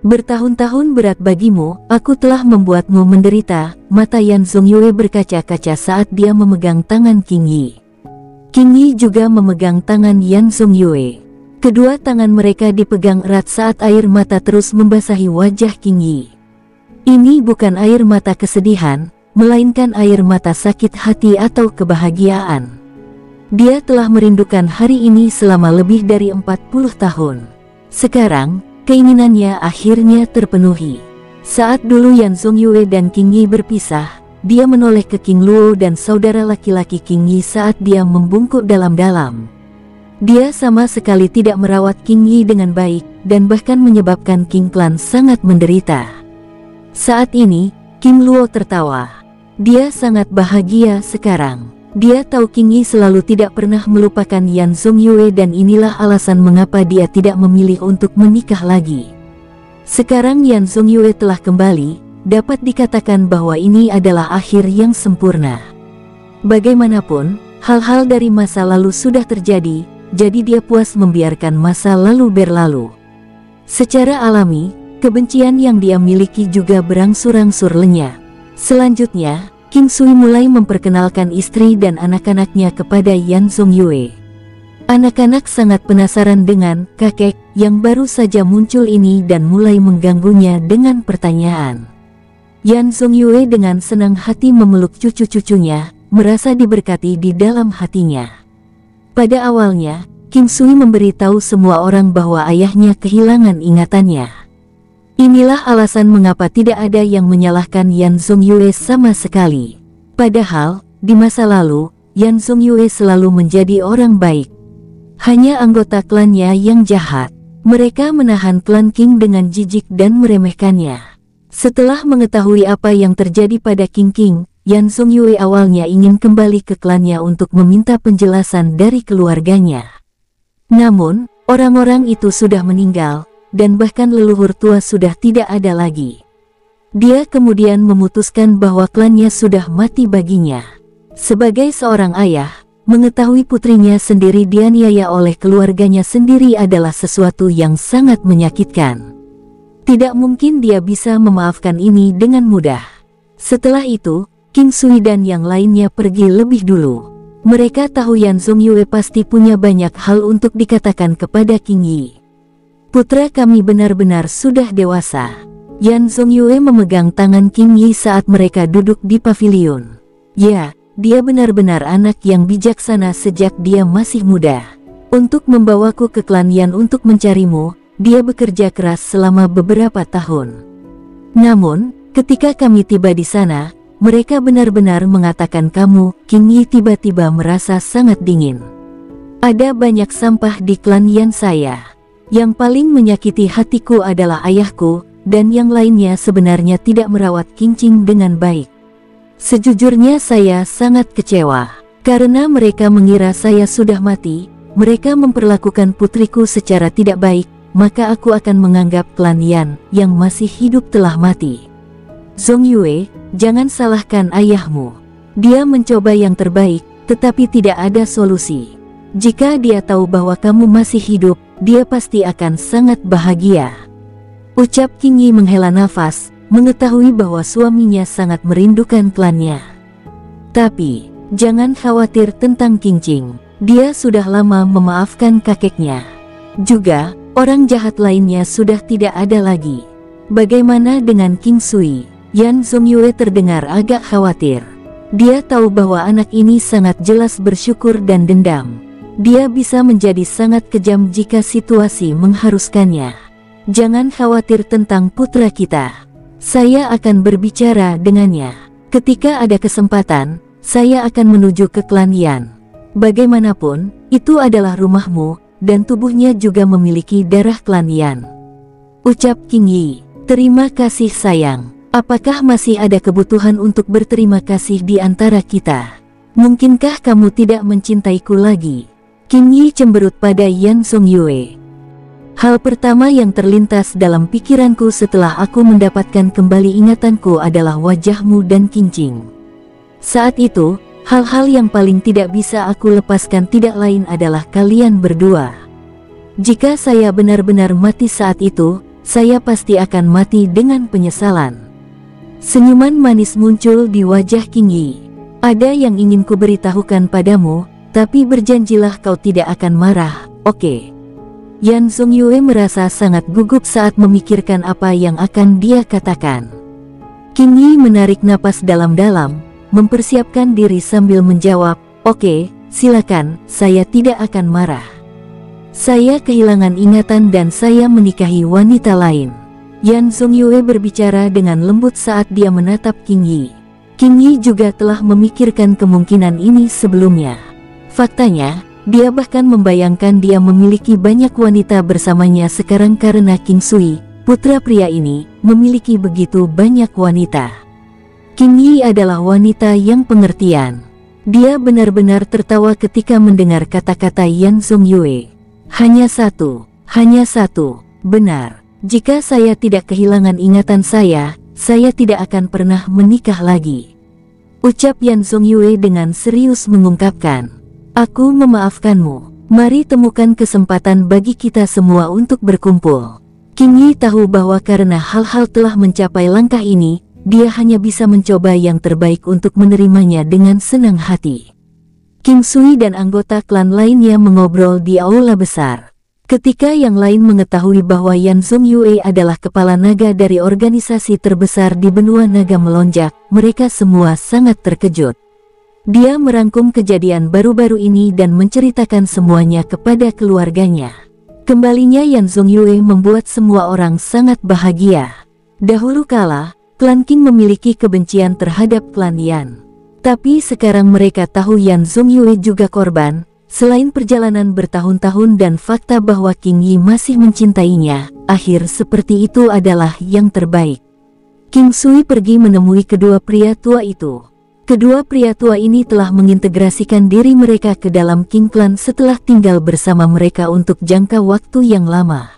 Bertahun-tahun berat bagimu, aku telah membuatmu menderita." Mata Yan Zongyue berkaca-kaca saat dia memegang tangan Qing Yi. Qing Yi juga memegang tangan Yan Zongyue. Kedua tangan mereka dipegang erat saat air mata terus membasahi wajah Qing Yi. Ini bukan air mata kesedihan, melainkan air mata sakit hati atau kebahagiaan. Dia telah merindukan hari ini selama lebih dari 40 tahun. Sekarang, keinginannya akhirnya terpenuhi. Saat dulu Yan Zongyue dan Qing Yi berpisah, dia menoleh ke Qing Luo dan saudara laki-laki Qing Yi saat dia membungkuk dalam-dalam. Dia sama sekali tidak merawat Qing Yi dengan baik, dan bahkan menyebabkan Qing Clan sangat menderita. Saat ini, Qing Luo tertawa. Dia sangat bahagia sekarang. Dia tahu Qing Yi selalu tidak pernah melupakan Yan Zongyue dan inilah alasan mengapa dia tidak memilih untuk menikah lagi. Sekarang Yan Zongyue telah kembali, dapat dikatakan bahwa ini adalah akhir yang sempurna. Bagaimanapun, hal-hal dari masa lalu sudah terjadi, jadi dia puas membiarkan masa lalu berlalu. Secara alami, kebencian yang dia miliki juga berangsur-angsur lenyap. Selanjutnya, Qing Sui mulai memperkenalkan istri dan anak-anaknya kepada Yan Zongyue. Anak-anak sangat penasaran dengan kakek yang baru saja muncul ini dan mulai mengganggunya dengan pertanyaan. Yan Zongyue dengan senang hati memeluk cucu-cucunya, merasa diberkati di dalam hatinya. Pada awalnya, Qing Sui memberitahu semua orang bahwa ayahnya kehilangan ingatannya. Inilah alasan mengapa tidak ada yang menyalahkan Yan Zongyue sama sekali. Padahal, di masa lalu, Yan Zongyue selalu menjadi orang baik. Hanya anggota klannya yang jahat. Mereka menahan klan Qing dengan jijik dan meremehkannya. Setelah mengetahui apa yang terjadi pada Qing Qing, Yan Zongyue awalnya ingin kembali ke klannya untuk meminta penjelasan dari keluarganya. Namun, orang-orang itu sudah meninggal, dan bahkan leluhur tua sudah tidak ada lagi. Dia kemudian memutuskan bahwa klannya sudah mati baginya. Sebagai seorang ayah, mengetahui putrinya sendiri dianiaya oleh keluarganya sendiri adalah sesuatu yang sangat menyakitkan. Tidak mungkin dia bisa memaafkan ini dengan mudah. Setelah itu, Qing Sui dan yang lainnya pergi lebih dulu. Mereka tahu Yan Zongyue pasti punya banyak hal untuk dikatakan kepada Qing Yi. "Putra kami benar-benar sudah dewasa." Yan Zongyue memegang tangan Qing Yi saat mereka duduk di pavilion. "Ya, dia benar-benar anak yang bijaksana sejak dia masih muda. Untuk membawaku ke klan Yan untuk mencarimu, dia bekerja keras selama beberapa tahun. Namun, ketika kami tiba di sana, mereka benar-benar mengatakan kamu." Qing Yi tiba-tiba merasa sangat dingin. "Ada banyak sampah di klan Yan saya. Yang paling menyakiti hatiku adalah ayahku, dan yang lainnya sebenarnya tidak merawat Qing Qing dengan baik. Sejujurnya saya sangat kecewa. Karena mereka mengira saya sudah mati, mereka memperlakukan putriku secara tidak baik, maka aku akan menganggap klan Yan yang masih hidup telah mati. Zongyue, jangan salahkan ayahmu. Dia mencoba yang terbaik, tetapi tidak ada solusi. Jika dia tahu bahwa kamu masih hidup, dia pasti akan sangat bahagia." Ucap Qing Yi menghela nafas, mengetahui bahwa suaminya sangat merindukan klannya. Tapi, jangan khawatir tentang Qingqing. Dia sudah lama memaafkan kakeknya. Juga, orang jahat lainnya sudah tidak ada lagi. Bagaimana dengan King Sui? Yan Zongyue terdengar agak khawatir. Dia tahu bahwa anak ini sangat jelas bersyukur dan dendam. Dia bisa menjadi sangat kejam jika situasi mengharuskannya. Jangan khawatir tentang putra kita. Saya akan berbicara dengannya. Ketika ada kesempatan, saya akan menuju ke klan Yan. Bagaimanapun, itu adalah rumahmu, dan tubuhnya juga memiliki darah klan Yan. Ucap King Yi. Terima kasih sayang. Apakah masih ada kebutuhan untuk berterima kasih di antara kita? Mungkinkah kamu tidak mencintaiku lagi? King Yi cemberut pada Yan Zongyue. Hal pertama yang terlintas dalam pikiranku setelah aku mendapatkan kembali ingatanku adalah wajahmu dan Qingqing. Saat itu, hal-hal yang paling tidak bisa aku lepaskan tidak lain adalah kalian berdua. Jika saya benar-benar mati saat itu, saya pasti akan mati dengan penyesalan. Senyuman manis muncul di wajah King Yi. Ada yang ingin kuberitahukan padamu, tapi berjanjilah kau tidak akan marah, oke? Yan Zongyue merasa sangat gugup saat memikirkan apa yang akan dia katakan. King Yi menarik napas dalam-dalam, mempersiapkan diri sambil menjawab, oke, silakan, saya tidak akan marah. Saya kehilangan ingatan dan saya menikahi wanita lain. Yan Zongyue berbicara dengan lembut saat dia menatap King Yi. King Yi juga telah memikirkan kemungkinan ini sebelumnya. Faktanya, dia bahkan membayangkan dia memiliki banyak wanita bersamanya sekarang karena King Sui, putra pria ini, memiliki begitu banyak wanita. King Yi adalah wanita yang pengertian. Dia benar-benar tertawa ketika mendengar kata-kata Yan Zongyue. Hanya satu, benar. Jika saya tidak kehilangan ingatan saya tidak akan pernah menikah lagi. Ucap Yan Zongyue dengan serius mengungkapkan. Aku memaafkanmu. Mari temukan kesempatan bagi kita semua untuk berkumpul. King Yi tahu bahwa karena hal-hal telah mencapai langkah ini, dia hanya bisa mencoba yang terbaik untuk menerimanya dengan senang hati. King Sui dan anggota klan lainnya mengobrol di aula besar. Ketika yang lain mengetahui bahwa Yan Zongyue adalah kepala naga dari organisasi terbesar di benua naga melonjak, mereka semua sangat terkejut. Dia merangkum kejadian baru-baru ini dan menceritakan semuanya kepada keluarganya. Kembalinya Yan Zongyue membuat semua orang sangat bahagia. Dahulu kala, klan Qing memiliki kebencian terhadap klan Yan. Tapi sekarang mereka tahu Yan Zongyue juga korban, selain perjalanan bertahun-tahun dan fakta bahwa King Yi masih mencintainya, akhir seperti itu adalah yang terbaik. King Sui pergi menemui kedua pria tua itu. Kedua pria tua ini telah mengintegrasikan diri mereka ke dalam Qing Clan setelah tinggal bersama mereka untuk jangka waktu yang lama.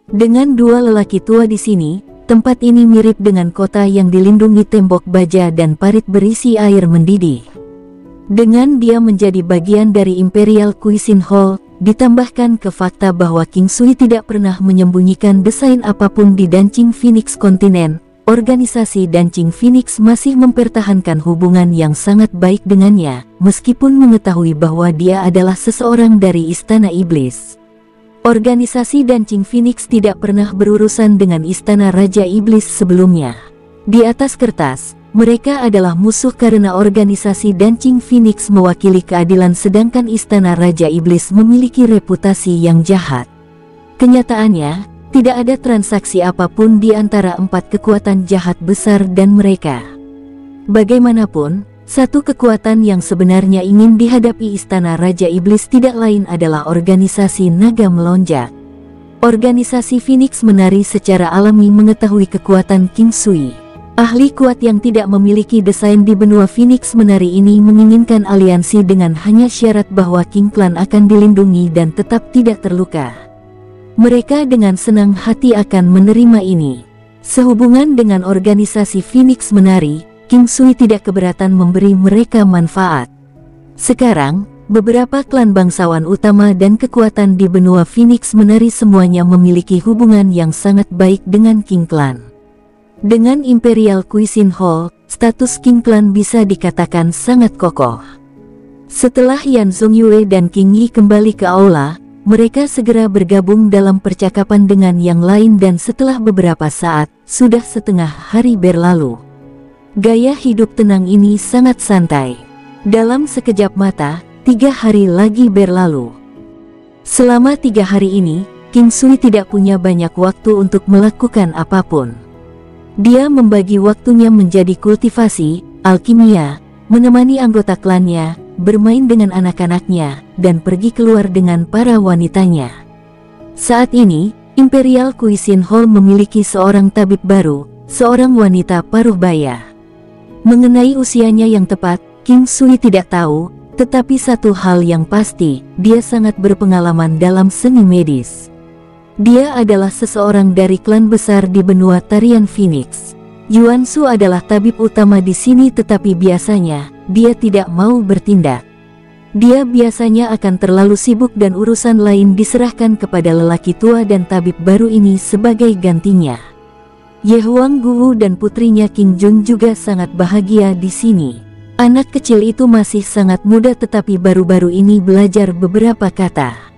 Dengan dua lelaki tua di sini, tempat ini mirip dengan kota yang dilindungi tembok baja dan parit berisi air mendidih. Dengan dia menjadi bagian dari Imperial Cuisine Hall, ditambahkan ke fakta bahwa King Sui tidak pernah menyembunyikan desain apapun di Danqing Phoenix Continent, organisasi Danqing Phoenix masih mempertahankan hubungan yang sangat baik dengannya, meskipun mengetahui bahwa dia adalah seseorang dari Istana Iblis. Organisasi Danqing Phoenix tidak pernah berurusan dengan Istana Raja Iblis sebelumnya. Di atas kertas, mereka adalah musuh karena organisasi Danqing Phoenix mewakili keadilan sedangkan Istana Raja Iblis memiliki reputasi yang jahat. Kenyataannya, tidak ada transaksi apapun di antara empat kekuatan jahat besar dan mereka. Bagaimanapun, satu kekuatan yang sebenarnya ingin dihadapi Istana Raja Iblis tidak lain adalah organisasi Naga Melonjak. Organisasi Phoenix Menari secara alami mengetahui kekuatan King Sui. Ahli kuat yang tidak memiliki desain di benua Phoenix Menari ini menginginkan aliansi dengan hanya syarat bahwa King Clan akan dilindungi dan tetap tidak terluka. Mereka dengan senang hati akan menerima ini. Sehubungan dengan organisasi Phoenix Menari, King Sui tidak keberatan memberi mereka manfaat. Sekarang, beberapa klan bangsawan utama dan kekuatan di benua Phoenix Menari semuanya memiliki hubungan yang sangat baik dengan King Clan. Dengan Imperial Cuisine Hall, status King Clan bisa dikatakan sangat kokoh. Setelah Yan Zongyue dan King Yi kembali ke aula, mereka segera bergabung dalam percakapan dengan yang lain dan setelah beberapa saat, sudah setengah hari berlalu. Gaya hidup tenang ini sangat santai. Dalam sekejap mata, 3 hari lagi berlalu. Selama 3 hari ini, King Sui tidak punya banyak waktu untuk melakukan apapun. Dia membagi waktunya menjadi kultivasi, alkimia, menemani anggota klannya, bermain dengan anak-anaknya, dan pergi keluar dengan para wanitanya. Saat ini, Imperial Cuisine Hall memiliki seorang tabib baru, seorang wanita paruh baya. Mengenai usianya yang tepat, King Sui tidak tahu, tetapi satu hal yang pasti, dia sangat berpengalaman dalam seni medis. Dia adalah seseorang dari klan besar di benua Tarian Phoenix. Yuan Su adalah tabib utama di sini, tetapi biasanya dia tidak mau bertindak. Dia biasanya akan terlalu sibuk dan urusan lain diserahkan kepada lelaki tua dan tabib baru ini sebagai gantinya. Ye Huang Guwu dan putrinya King Jun juga sangat bahagia di sini. Anak kecil itu masih sangat muda tetapi baru-baru ini belajar beberapa kata.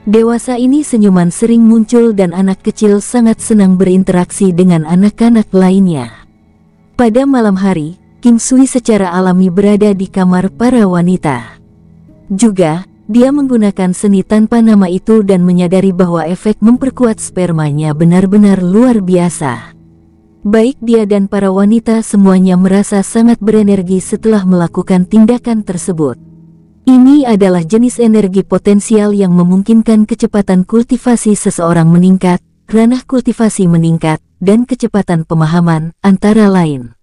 Dewasa ini senyuman sering muncul dan anak kecil sangat senang berinteraksi dengan anak-anak lainnya. Pada malam hari, King Sui secara alami berada di kamar para wanita. Juga, dia menggunakan seni tanpa nama itu dan menyadari bahwa efek memperkuat spermanya benar-benar luar biasa. Baik dia dan para wanita semuanya merasa sangat berenergi setelah melakukan tindakan tersebut. Ini adalah jenis energi potensial yang memungkinkan kecepatan kultivasi seseorang meningkat, ranah kultivasi meningkat, dan kecepatan pemahaman, antara lain.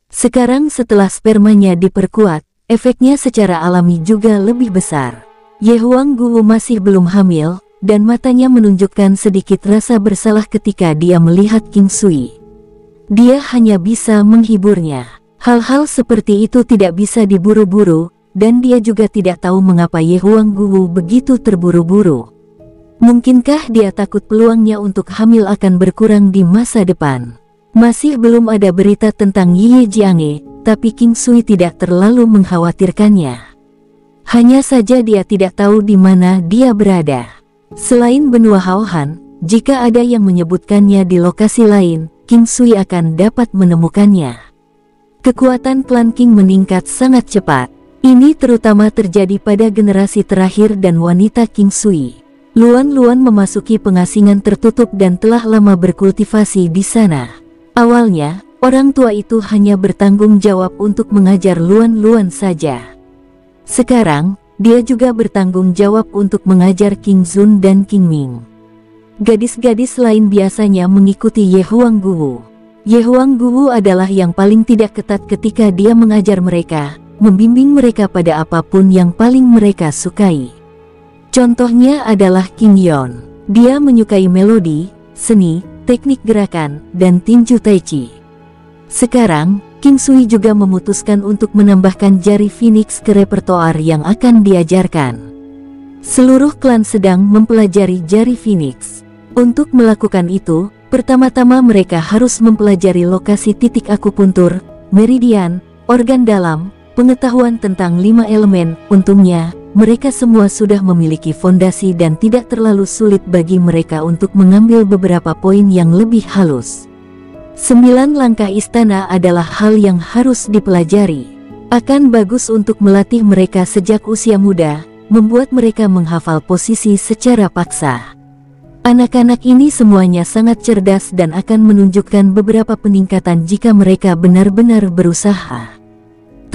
Sekarang setelah spermanya diperkuat, efeknya secara alami juga lebih besar. Ye Huang Guwu masih belum hamil, dan matanya menunjukkan sedikit rasa bersalah ketika dia melihat King Sui. Dia hanya bisa menghiburnya. Hal-hal seperti itu tidak bisa diburu-buru, dan dia juga tidak tahu mengapa Ye Huang Guwu begitu terburu-buru. Mungkinkah dia takut peluangnya untuk hamil akan berkurang di masa depan? Masih belum ada berita tentang Ye Jiange, tapi King Sui tidak terlalu mengkhawatirkannya. Hanya saja dia tidak tahu di mana dia berada. Selain benua Haohan, jika ada yang menyebutkannya di lokasi lain, King Sui akan dapat menemukannya. Kekuatan klan King meningkat sangat cepat. Ini terutama terjadi pada generasi terakhir dan wanita King Sui. Luan-Luan memasuki pengasingan tertutup dan telah lama berkultivasi di sana. Awalnya, orang tua itu hanya bertanggung jawab untuk mengajar Luan-Luan saja. Sekarang, dia juga bertanggung jawab untuk mengajar King Zun dan King Ming. Gadis-gadis lain biasanya mengikuti Ye Huang Guwu. Ye Huang Guwu adalah yang paling tidak ketat ketika dia mengajar mereka, membimbing mereka pada apapun yang paling mereka sukai. Contohnya adalah King Yon. Dia menyukai melodi, seni, teknik gerakan, dan tinju tai chi. Sekarang, King Sui juga memutuskan untuk menambahkan jari Phoenix ke repertoar yang akan diajarkan. Seluruh klan sedang mempelajari jari Phoenix. Untuk melakukan itu, pertama-tama mereka harus mempelajari lokasi titik akupuntur, meridian, organ dalam, pengetahuan tentang 5 elemen. Untungnya, mereka semua sudah memiliki fondasi dan tidak terlalu sulit bagi mereka untuk mengambil beberapa poin yang lebih halus. 9 langkah istana adalah hal yang harus dipelajari. Akan bagus untuk melatih mereka sejak usia muda, membuat mereka menghafal posisi secara paksa. Anak-anak ini semuanya sangat cerdas dan akan menunjukkan beberapa peningkatan jika mereka benar-benar berusaha.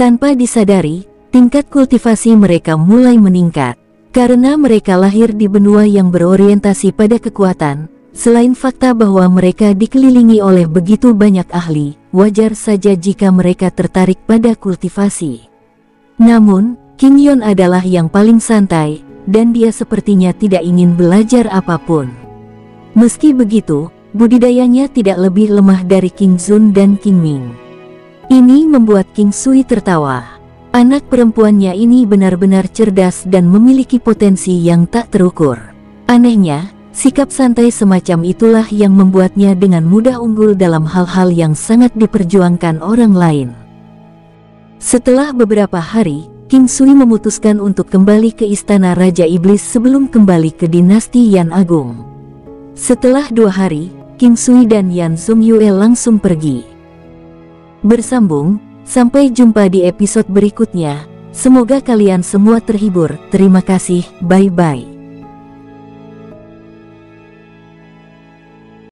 Tanpa disadari, tingkat kultivasi mereka mulai meningkat. Karena mereka lahir di benua yang berorientasi pada kekuatan, selain fakta bahwa mereka dikelilingi oleh begitu banyak ahli, wajar saja jika mereka tertarik pada kultivasi. Namun, King Yon adalah yang paling santai, dan dia sepertinya tidak ingin belajar apapun. Meski begitu, budidayanya tidak lebih lemah dari King Zun dan King Ming. Ini membuat King Sui tertawa. Anak perempuannya ini benar-benar cerdas dan memiliki potensi yang tak terukur. Anehnya, Sikap santai semacam itulah yang membuatnya dengan mudah unggul dalam hal-hal yang sangat diperjuangkan orang lain. Setelah beberapa hari, King Sui memutuskan untuk kembali ke istana Raja Iblis sebelum kembali ke dinasti Yan Agung. Setelah 2 hari, King Sui dan Yan Zongyue langsung pergi. Bersambung, sampai jumpa di episode berikutnya. Semoga kalian semua terhibur. Terima kasih, bye-bye.